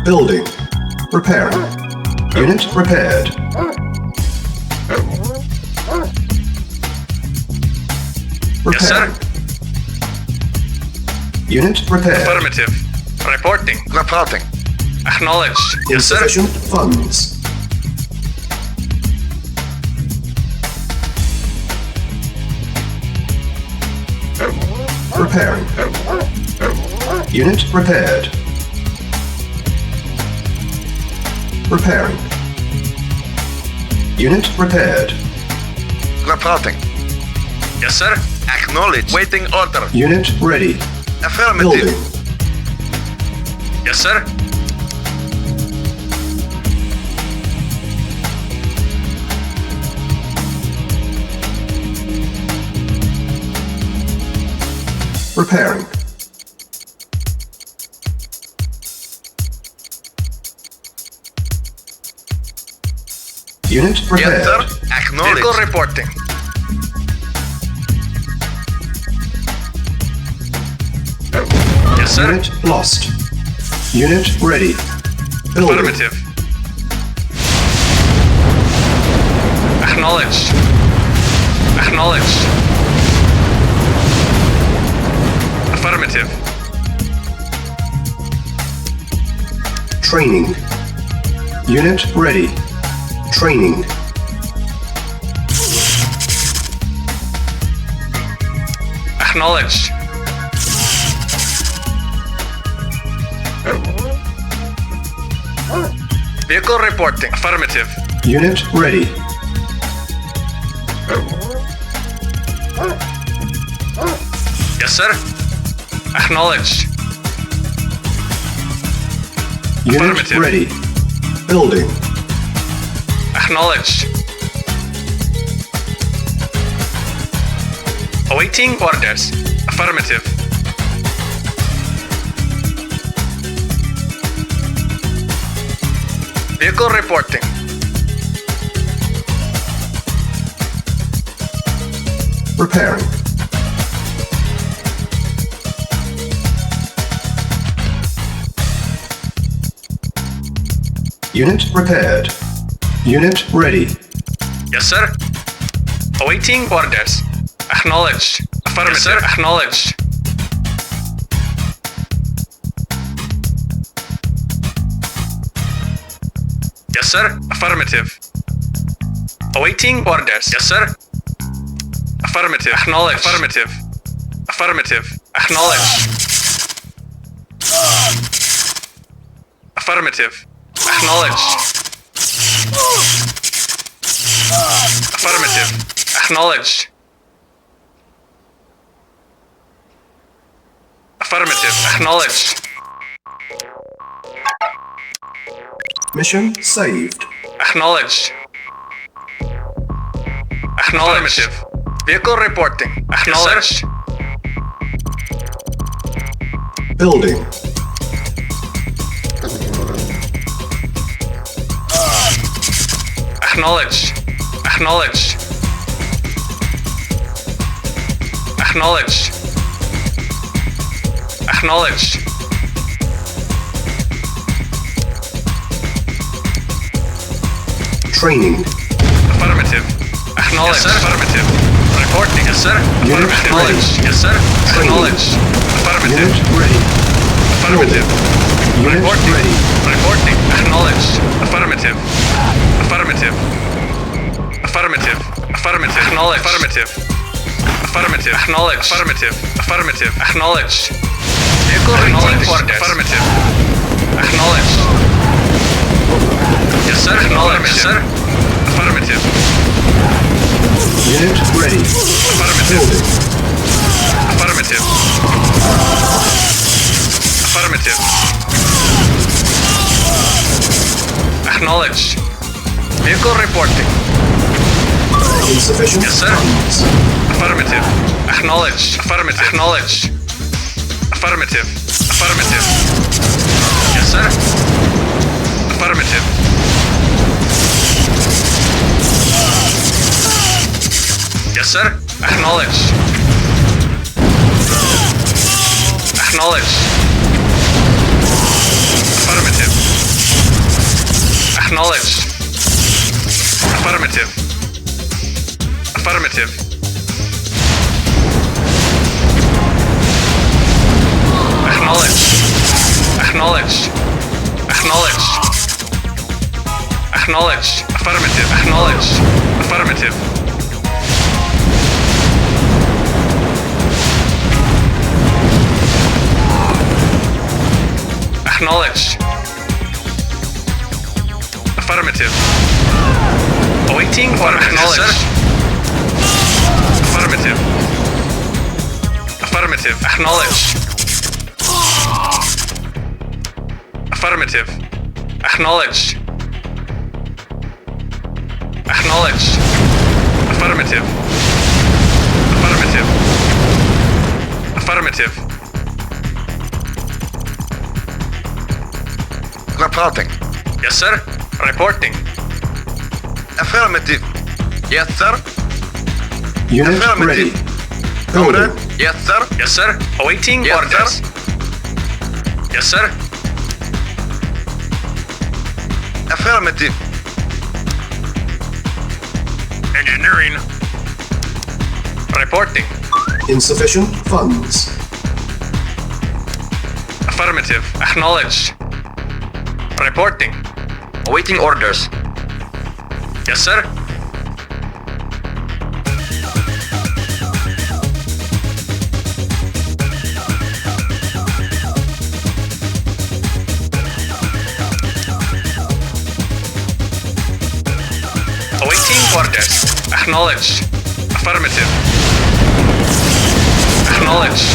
Building. Preparing. Unit prepared. Yes, sir. Preparing. Unit prepared. Affirmative. Reporting. Reporting. Acknowledged. Yes, sir. Insufficient funds. Preparing. Unit prepared. Preparing. Unit prepared. Reporting. Yes, sir. Acknowledge. Waiting order. Unit ready. Affirmative. Building. Yes, sir. Preparing. Unit prepared. Yes, sir. Acknowledge. Vehicle reporting. Yes, sir. Unit lost. Unit ready. Building. Affirmative. Acknowledged. Acknowledged. Affirmative. Training. Unit ready. Training. Acknowledged. Vehicle reporting. Affirmative. Unit ready. Yes, sir. Acknowledged. Unit Affirmative. ready. Building. Acknowledged. Awaiting orders. Affirmative. Vehicle reporting. Repairing. Unit repaired. Unit ready. Yes, sir. Awaiting orders. Acknowledged. Affirmative. Yes, sir. Acknowledged. Yes, sir. Affirmative. Awaiting orders. Yes, sir. Affirmative. Acknowledged. Affirmative. Affirmative. Acknowledged. Affirmative. Acknowledged. Affirmative. Acknowledged. Affirmative. Acknowledged. Mission saved. Acknowledged. Acknowledged. Vehicle reporting. Acknowledged. Building. Acknowledged. Acknowledged. Acknowledged. Acknowledged. Training. Affirmative. Acknowledged. Yes, sir. Affirmative. Reporting. Yes, sir. Unit Acknowledged. ready. Yes, sir. Training. Acknowledged. Affirmative. Unit ready. Affirmative. Unit Reporting. ready. Reporting. Acknowledged. Affirmative. Affirmative. Affirmative. Affirmative. Acknowledged. Affirmative. Affirmative. Acknowledged. Affirmative. Affirmative. Acknowledged. Vehicle acknowledged. Affirmative. Acknowledged. Yes, sir. Acknowledged. Yes, sir. Affirmative. Unit ready. Affirmative. Building. Affirmative. Affirmative. Acknowledged. Vehicle reporting. Insufficient Yes, sir. funds. Affirmative. Acknowledged. Affirmative. Acknowledged. Affirmative. Affirmative. Yes, sir. Affirmative. Yes, sir. Acknowledged. Acknowledged. Affirmative. Acknowledged. Affirmative. Affirmative. Acknowledged. Acknowledged. Acknowledged. Acknowledged. Affirmative. Acknowledged. Affirmative. Acknowledged. Affirmative. Awaiting order. Acknowledged. Affirmative. Affirmative. Acknowledged. Affirmative. Acknowledged. Acknowledged. Affirmative. Affirmative. Affirmative. Reporting. Yes, sir. Reporting. Affirmative. Yes, sir. Unit Affirmative. ready. Comrade. Building. Yes, sir. Yes, sir. Awaiting Yes, orders. sir. Yes, sir. Affirmative. Engineering. Reporting. Insufficient funds. Affirmative. Acknowledged. Reporting. Awaiting orders. Yes, sir. Awaiting orders. Acknowledged. Affirmative. Acknowledged.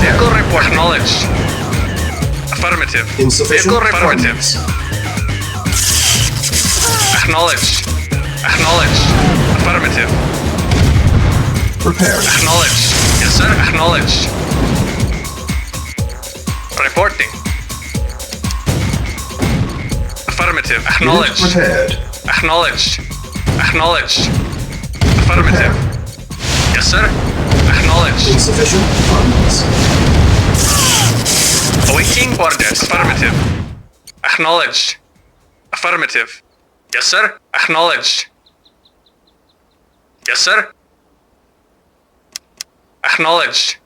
Vehicle report. Acknowledged. Affirmative. Insufficient Vehicle affirmative. funds. Acknowledged. Acknowledged. Affirmative. Preparing. Acknowledged. Yes, sir. Acknowledged. Reporting. Affirmative. Unit Acknowledged. prepared. Acknowledged. Acknowledged. Affirmative. Yes, sir. Acknowledged. Insufficient funds. Awaiting orders. Affirmative. Acknowledged. Affirmative. Yes, sir. Acknowledged. Yes, sir. Acknowledged.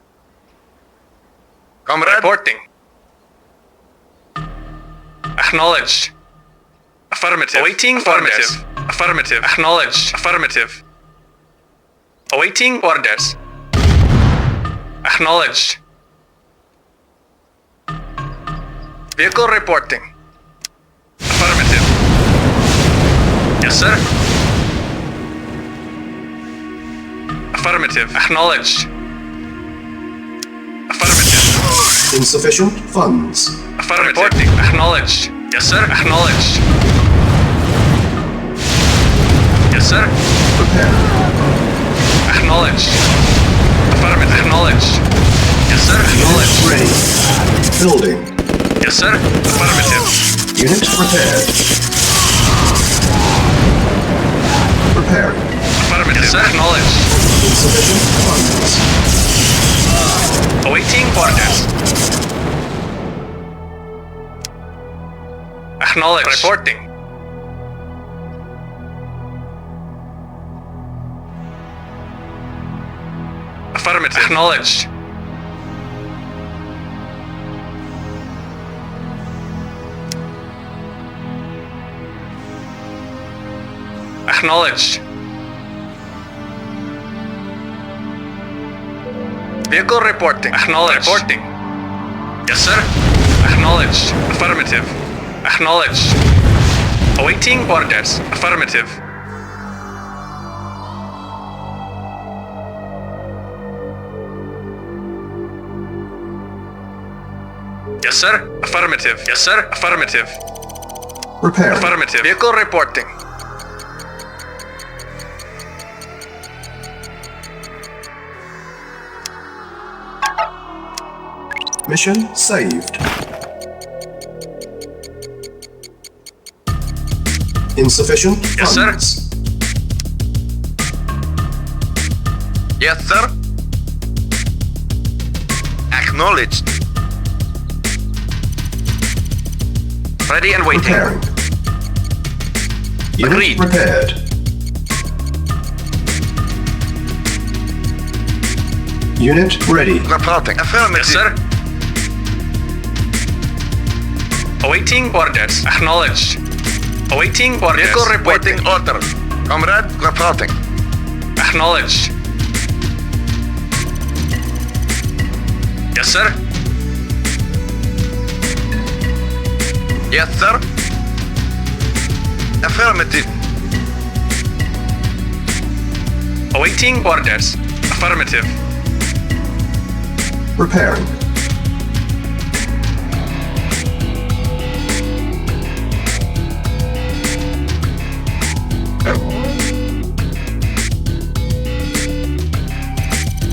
Comrade, Reporting. Acknowledged. Affirmative. Awaiting orders. Affirmative. Acknowledged. Affirmative. Awaiting orders. Acknowledged. Vehicle reporting. Affirmative. Yes, sir. Affirmative. Acknowledged. Affirmative. Insufficient funds. Affirmative. Reporting. Acknowledged. Yes, sir. Acknowledged. Yes, sir. Preparing. Acknowledged. Affirmative. Acknowledged. Yes, sir. Acknowledged. Ready. Building. Yes, sir. Affirmative. Unit prepared. Preparing. Affirmative. Yes, sir. Acknowledged. Insufficient funds. Awaiting orders. Acknowledged. Reporting. Affirmative. Acknowledged. Acknowledged. Vehicle reporting. Acknowledged. Reporting. Yes, sir. Acknowledged. Affirmative. Acknowledged. Awaiting orders. Affirmative. Yes, sir. Affirmative. Yes, sir. Affirmative. Preparing. Affirmative. Vehicle reporting. Mission saved. Insufficient Yes, sir. funds. yes, sir. Acknowledged. Ready and waiting. Preparing. Unit Agreed. prepared. Unit ready. Reporting. Affirmative. Yes, sir. Awaiting orders. Acknowledged. Awaiting orders. Vehicle reporting orders. Comrade, reporting. Acknowledged. Yes, sir. Yes, sir. Affirmative. Awaiting orders. Affirmative. Preparing.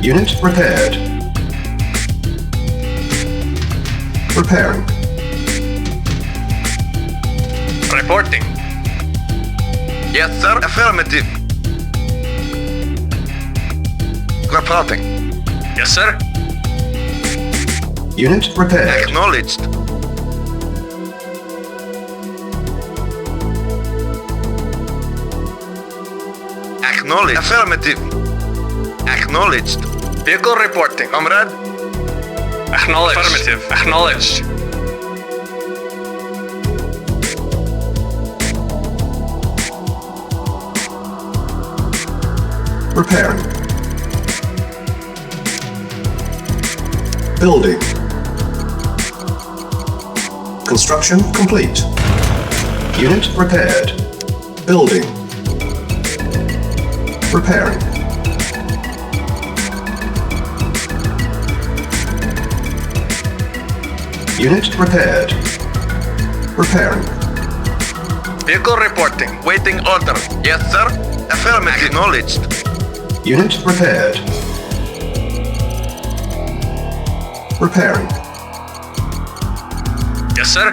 Unit prepared. Preparing. Reporting. Yes, sir. Affirmative. Reporting. Yes, sir. Unit prepared. Acknowledged. Acknowledged. Affirmative. Acknowledged. Vehicle reporting. Comrade, Acknowledged. Affirmative. Acknowledged. Preparing. Building. Construction complete. Unit repaired. Building. Repairing. Unit repaired. Repairing. Vehicle reporting. Waiting order. Yes, sir. Affirmative. Acknowledged. Unit repaired. Repairing. Yes, sir.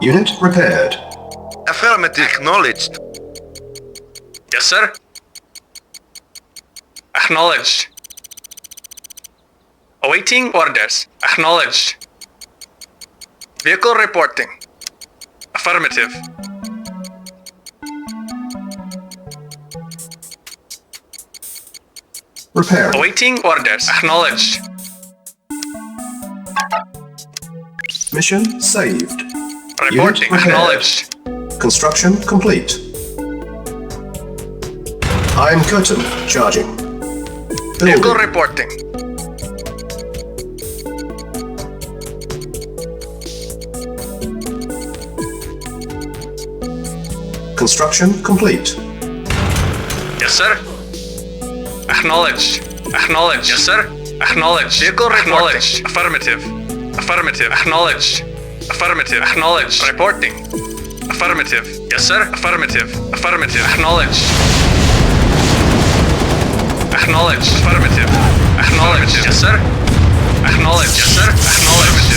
Unit repaired. Affirmative. Acknowledged. Yes, sir. Acknowledged. Awaiting orders. Acknowledged. Vehicle reporting. Affirmative. Repairing. Awaiting orders. Acknowledged. Mission saved. Reporting. repaired. Acknowledged. Construction complete. I'm curtain charging. Vehicle Building. reporting. Construction complete. Yes, sir. Acknowledged. Acknowledged. Yes, sir. Acknowledged. Vehicle acknowledged. Affirmative. Affirmative. Acknowledged. Affirmative. Acknowledged. Reporting. Affirmative. Yes, sir. Affirmative. Affirmative. Acknowledged. Acknowledged. Affirmative. Acknowledged. Yes, sir. Acknowledged. Yes, sir. Acknowledged.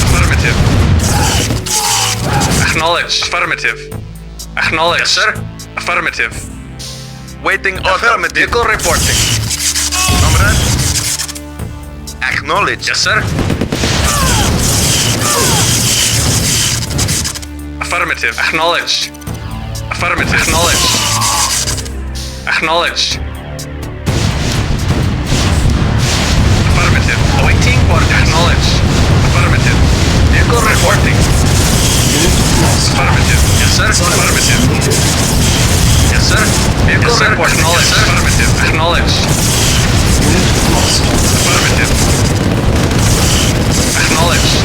Affirmative. Acknowledged. Affirmative. Acknowledged. Yes, sir. Affirmative. Waiting order. Affirmative. Vehicle reporting. Comrade. Acknowledged. Yes, sir. Affirmative. Acknowledged. Affirmative. Acknowledged. Acknowledged. Affirmative. Awaiting order. Acknowledged. Affirmative. Vehicle reporting. Affirmative. Yes, sir. Affirmative. Yes, sir. Vehicle report. Acknowledged. Affirmative. Acknowledged. Affirmative. Acknowledged.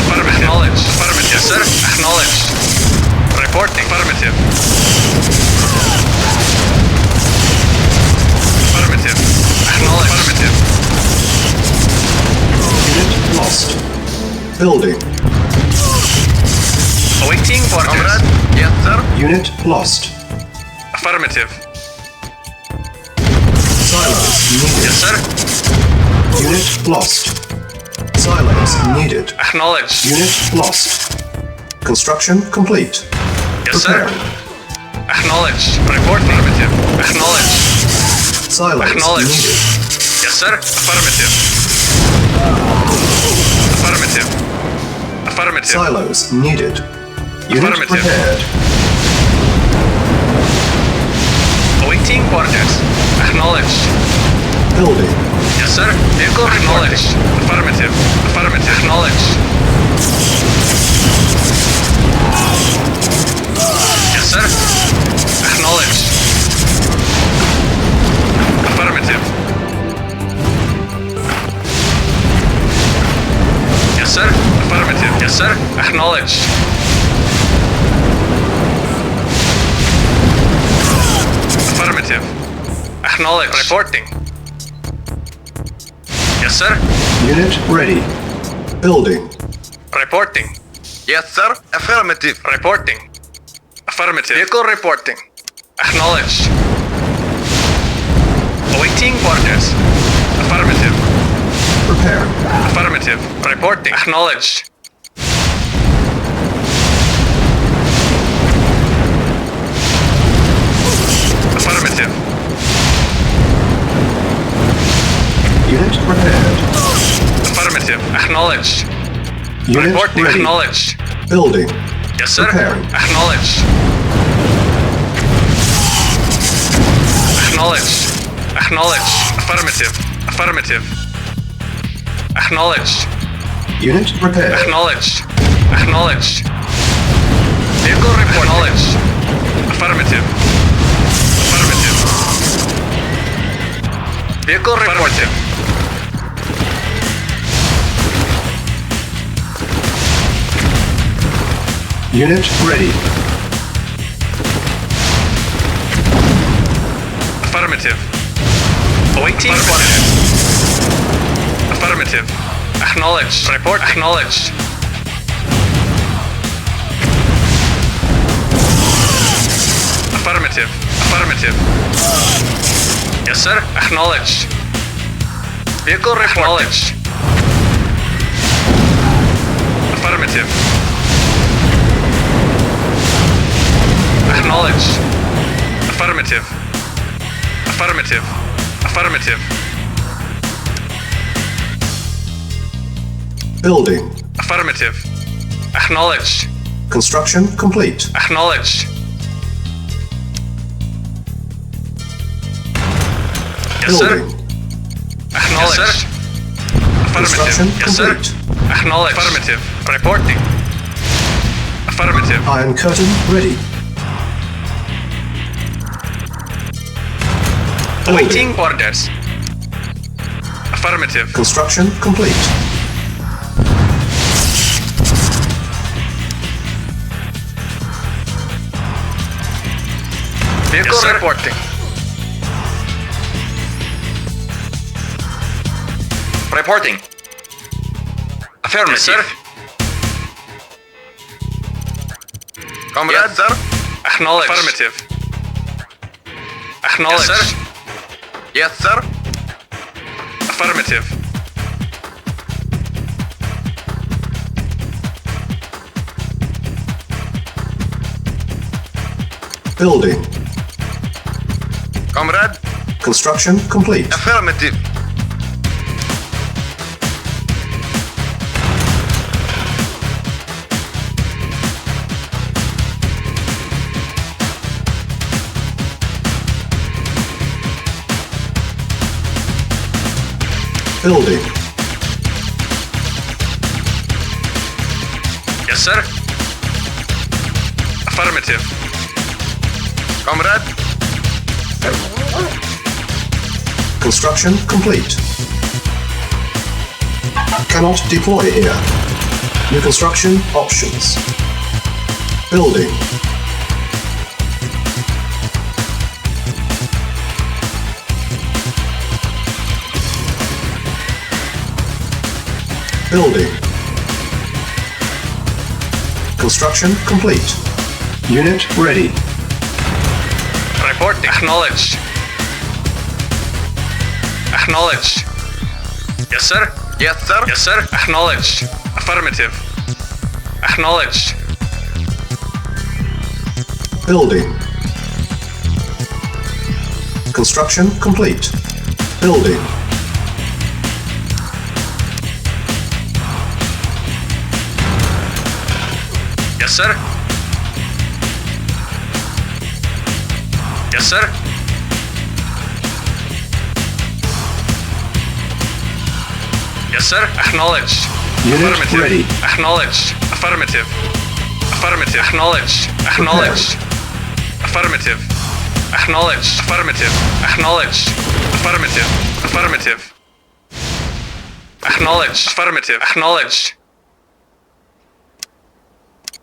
Affirmative. Acknowledged. Affirmative. Yes, sir. Acknowledged. Reporting. Affirmative. Affirmative. Acknowledged. Affirmative. Unit lost. Building. Awaiting orders. Comrade. Yes, sir. Unit lost. Affirmative. Silos needed. Yes, sir. Unit lost. Silos needed. Acknowledged. Unit lost. Construction complete. Yes, sir. Preparing. Acknowledged. Reporting. Affirmative. Acknowledged. Silos Acknowledged. needed. Yes, sir. Affirmative. Affirmative. Affirmative. Silos needed. Unit Affirmative. prepared. Awaiting orders. Acknowledged. Building. Yes, sir. Vehicle acknowledged. Affirmative. Affirmative. Acknowledged. Yes, sir. Acknowledged. Affirmative. Yes, sir. Affirmative. Yes, sir. Acknowledged. Affirmative. Acknowledged. Reporting. Yes, sir. Unit ready. Building. Reporting. Yes, sir. Affirmative. Reporting. Affirmative. Vehicle reporting. Acknowledged. Awaiting orders. Affirmative. Preparing. Affirmative. Reporting. Acknowledged. Affirmative. Unit prepared. Affirmative. Acknowledged. Unit Reporting. ready. Acknowledged. Building. Yes, sir. Preparing. Acknowledged. Acknowledged. Acknowledged. Affirmative. Affirmative. Acknowledged. Unit prepared. Acknowledged. Acknowledged. Vehicle report. Acknowledged. Affirmative. Affirmative. Vehicle reported. Unit ready. Affirmative. Awaiting orders. Affirmative. Acknowledged. Report. Acknowledged. Affirmative. Affirmative. Yes, sir. Acknowledged. Vehicle acknowledged. Affirmative. Acknowledged. Affirmative. Affirmative. Affirmative. Building. Affirmative. Acknowledged. Construction complete. Acknowledged. Yes, sir. Building. Acknowledged. Yes, sir. Construction Affirmative. Yes, sir. complete. Acknowledged. Affirmative. Reporting. Affirmative. Iron curtain ready. Awaiting orders. Affirmative. Construction complete. Vehicle yes, reporting. Reporting. Affirmative. Yes, sir. Comrade, sir. Acknowledged. Affirmative. Acknowledged. Yes, sir. Yes, sir. Affirmative. Building. Comrade. Construction complete. Affirmative. Building. Yes, sir. Affirmative. Comrade. Construction complete. Cannot deploy here. New construction options. Building. Building. Construction complete. Unit ready. Reporting. Acknowledged. Acknowledged. Yes, sir. Yes, sir. Yes, sir. Acknowledged. Affirmative. Acknowledged. Building. Construction complete. Building. Yes, sir. Yes, sir. Yes, sir. Acknowledged. Unit Affirmative. ready. Acknowledged. Affirmative. Affirmative. Acknowledged. Acknowledged. Affirmative. Acknowledged. Affirmative. Acknowledged. Affirmative. Affirmative. Acknowledged. Affirmative. Acknowledged.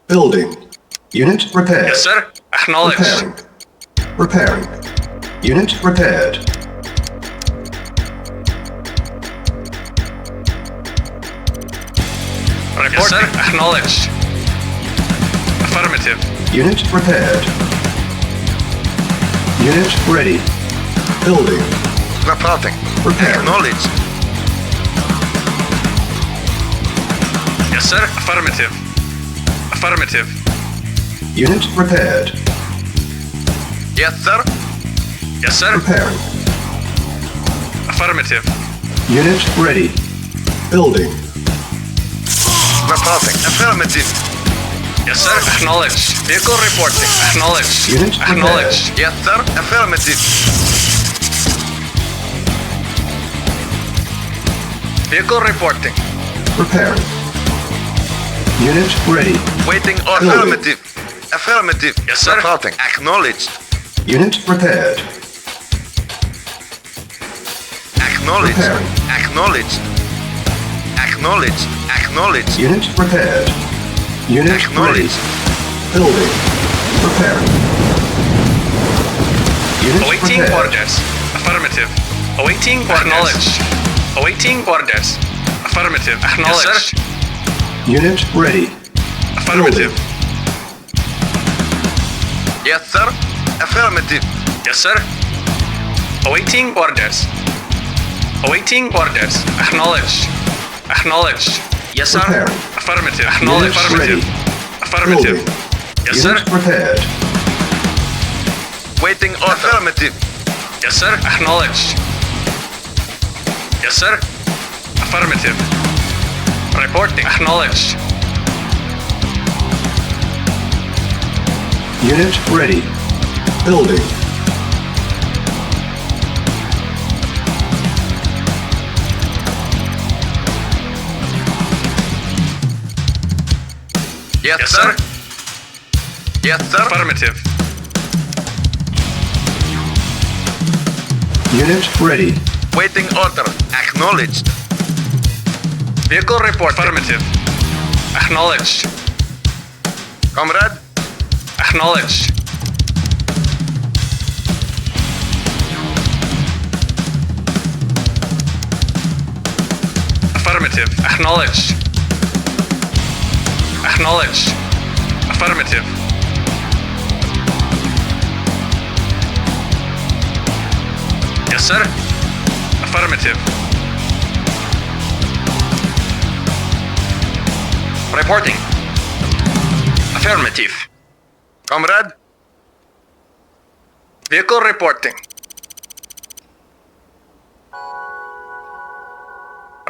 Building. Unit repaired. Yes, sir. Acknowledged. Repairing. Repairing. Unit repaired. Report. Yes, sir. Acknowledged. Affirmative. Unit repaired. Unit ready. Building. Reporting. Repairing. Acknowledged. Yes, sir. Affirmative. Affirmative. Unit repaired. Yes, sir. Yes, sir. Repairing. Affirmative. Unit ready. Building. Reporting. Affirmative. Yes, sir. Acknowledged. Vehicle reporting. Acknowledged. Unit Acknowledged. Yes, sir. Affirmative. Vehicle reporting. Repairing. Unit ready. Waiting on Building. affirmative. Affirmative. Yes, sir. Reporting. Acknowledged. Unit repaired. Acknowledged. Repairing. Acknowledged. Acknowledged. Acknowledged. Unit repaired. Unit ready. Acknowledged. Building. Repairing. Unit Awaiting repaired. orders. Affirmative. Awaiting acknowledged. Awaiting orders. Affirmative. Acknowledged. Unit ready. Affirmative. Yes, sir. Affirmative. Yes, sir. Awaiting orders. Awaiting orders. Acknowledged. Acknowledged. Yes, sir. Preparing. Affirmative. Acknowledged. Unit Affirmative. ready. Affirmative. Building. Yes, sir. Unit prepared. Waiting order. Affirmative. Yes, sir. Acknowledged. Yes, sir. Affirmative. Reporting. Acknowledged. Unit ready. Building. Yes, Yes, sir. sir. Yes, sir. Affirmative. Unit ready. Waiting order. Acknowledged. Vehicle report. Affirmative. Acknowledged. Comrade. Acknowledged. Affirmative. Acknowledged. Acknowledged. Affirmative. Yes, sir. Affirmative. Reporting. Affirmative. Comrade. Vehicle reporting.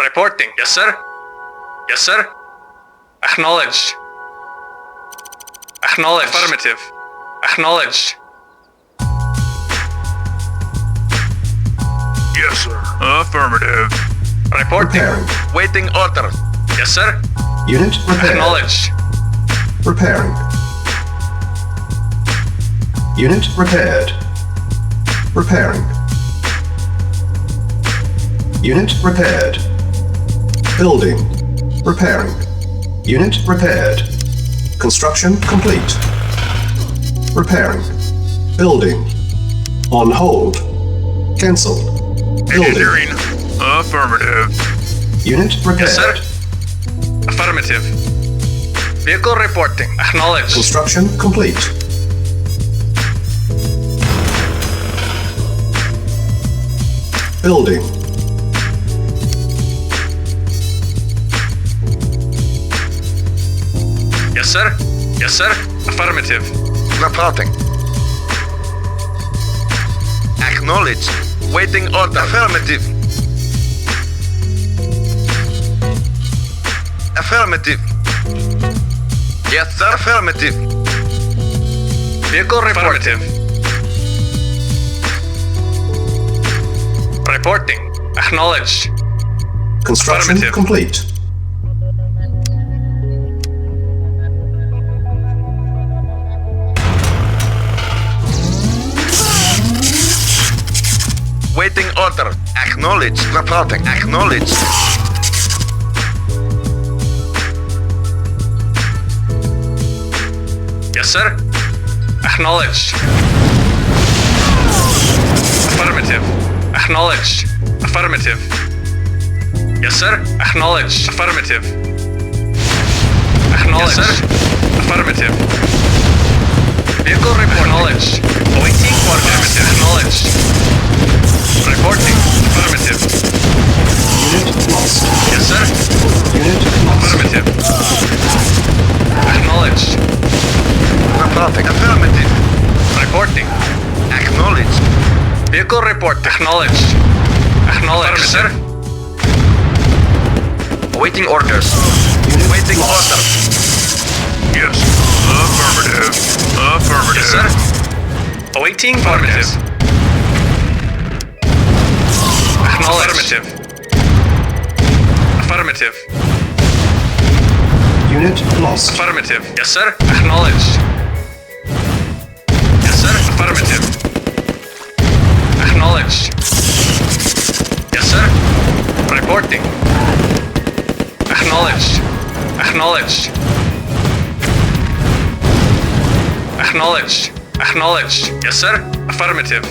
Reporting. Yes, sir. Yes, sir. Acknowledged. Acknowledged. Affirmative. Acknowledged. Yes, sir. Affirmative. Reporting. Preparing. Waiting order. Yes, sir. Unit prepared. Acknowledged. Preparing. Unit prepared. Preparing. Unit prepared. Building. Preparing. Unit prepared. Construction complete. Repairing. Building. On hold. Cancel. Building. Engineering. Affirmative. Unit prepared. Yes, sir. Affirmative. Vehicle reporting. Acknowledged. Construction complete. Building. Yes, sir. Yes, sir. Affirmative. Reporting. Acknowledged. Waiting order. Affirmative. Affirmative. Yes, sir. Affirmative. Vehicle reporting. Reporting. Acknowledged. Construction Affirmative. complete. Waiting order. Acknowledged. Reporting. Acknowledged. Yes, sir. Acknowledged. Affirmative. Acknowledged. Affirmative. Yes, sir. Acknowledged. Affirmative. Acknowledged. Yes, sir. Affirmative. Vehicle report. Acknowledged. Awaiting orders. Acknowledged. Reporting. Affirmative. Unit lost. Yes, sir. Unit lost. Affirmative. Acknowledged. Reporting. Affirmative. Reporting. Acknowledged. Vehicle report. Acknowledged. Acknowledged, sir. Awaiting orders. Unit Waiting lost. order. Yes. Affirmative. Affirmative. Yes, sir. Awaiting orders. Acknowledged. Affirmative. Unit lost. Affirmative. Yes, sir. Acknowledged. Yes, sir. Affirmative. Acknowledged. Yes, sir. Reporting. Acknowledged. Acknowledged. Acknowledged. Acknowledged. Yes, sir. Affirmative.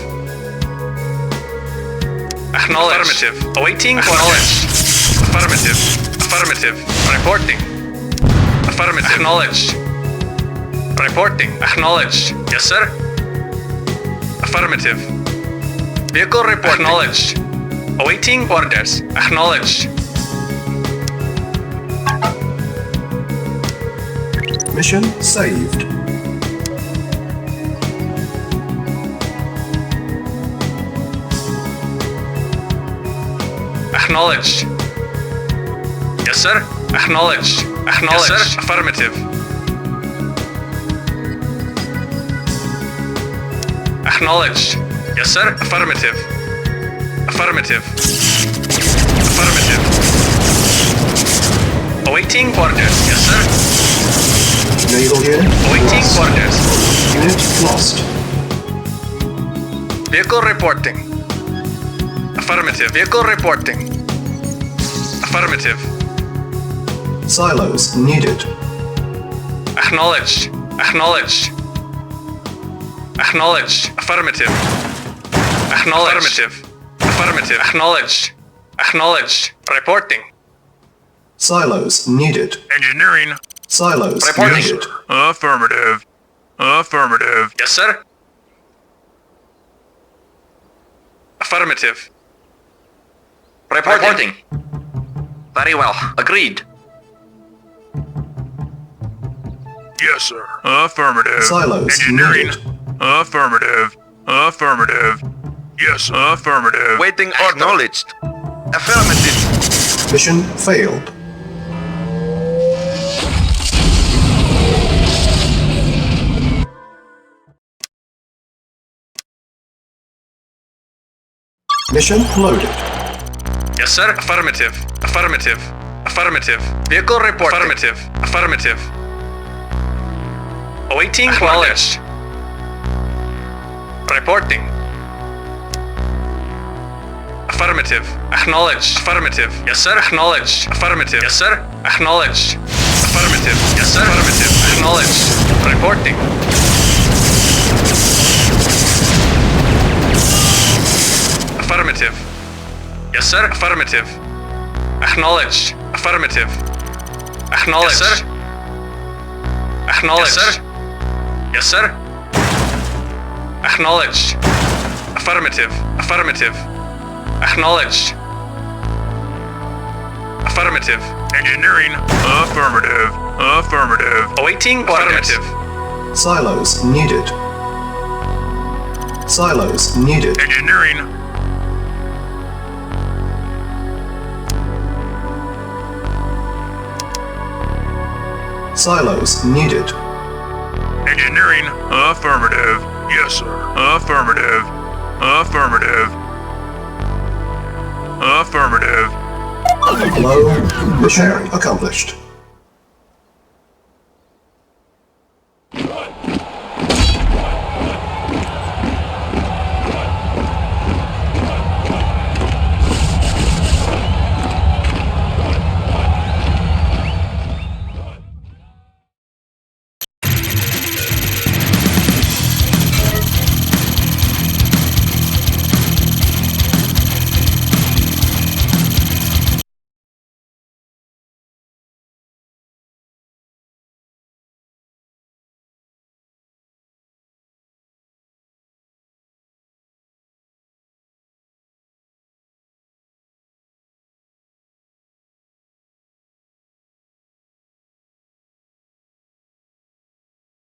Acknowledged. Affirmative. Awaiting orders. Affirmative. Affirmative. Reporting. Affirmative. Acknowledged. Reporting. Acknowledged. Yes, sir. Affirmative. Vehicle report. Acknowledged. Awaiting orders. Acknowledged. Mission saved. Acknowledged. Yes, sir. Acknowledged. Acknowledged. Yes, sir. Affirmative. Acknowledged. Yes, sir. Affirmative. Affirmative. Affirmative. Awaiting orders. Yes, sir. Naval unit Awaiting lost. orders. Unit lost. Vehicle reporting. Affirmative. Vehicle reporting. Affirmative. Silos needed. Acknowledged. Acknowledged. Acknowledged. Affirmative. Acknowledged. Affirmative. Affirmative. Acknowledged. Acknowledged. Reporting. Silos needed. Engineering. Silos Reporting. needed. Affirmative. Affirmative. Yes, sir. Affirmative. Reporting. Very well. Agreed. Yes, sir. Affirmative. Silos Engineering. needed. Affirmative. Affirmative. Yes, affirmative. Waiting acknowledged. Affirmative. Mission failed. Mission loaded. Yes, sir. Affirmative. Affirmative. Affirmative. Vehicle report. Affirmative. Affirmative. Awaiting acknowledged. Reporting. Affirmative. Acknowledged. Affirmative. Yes, sir. Acknowledged. Affirmative. Yes, sir. Acknowledged. Affirmative. Yes, sir. Affirmative. Acknowledged. Reporting. Affirmative. Yes, sir. Affirmative. Acknowledged. Affirmative. Acknowledged. Yes, sir. Acknowledged. Yes, sir. Acknowledged. Affirmative. Affirmative. Acknowledged. Affirmative. Engineering. Affirmative. Affirmative. Awaiting affirmative. Silos needed. Silos needed. Engineering. Silos needed. Engineering. Affirmative. Yes, sir. Affirmative. Affirmative. Affirmative. Low. Mission accomplished.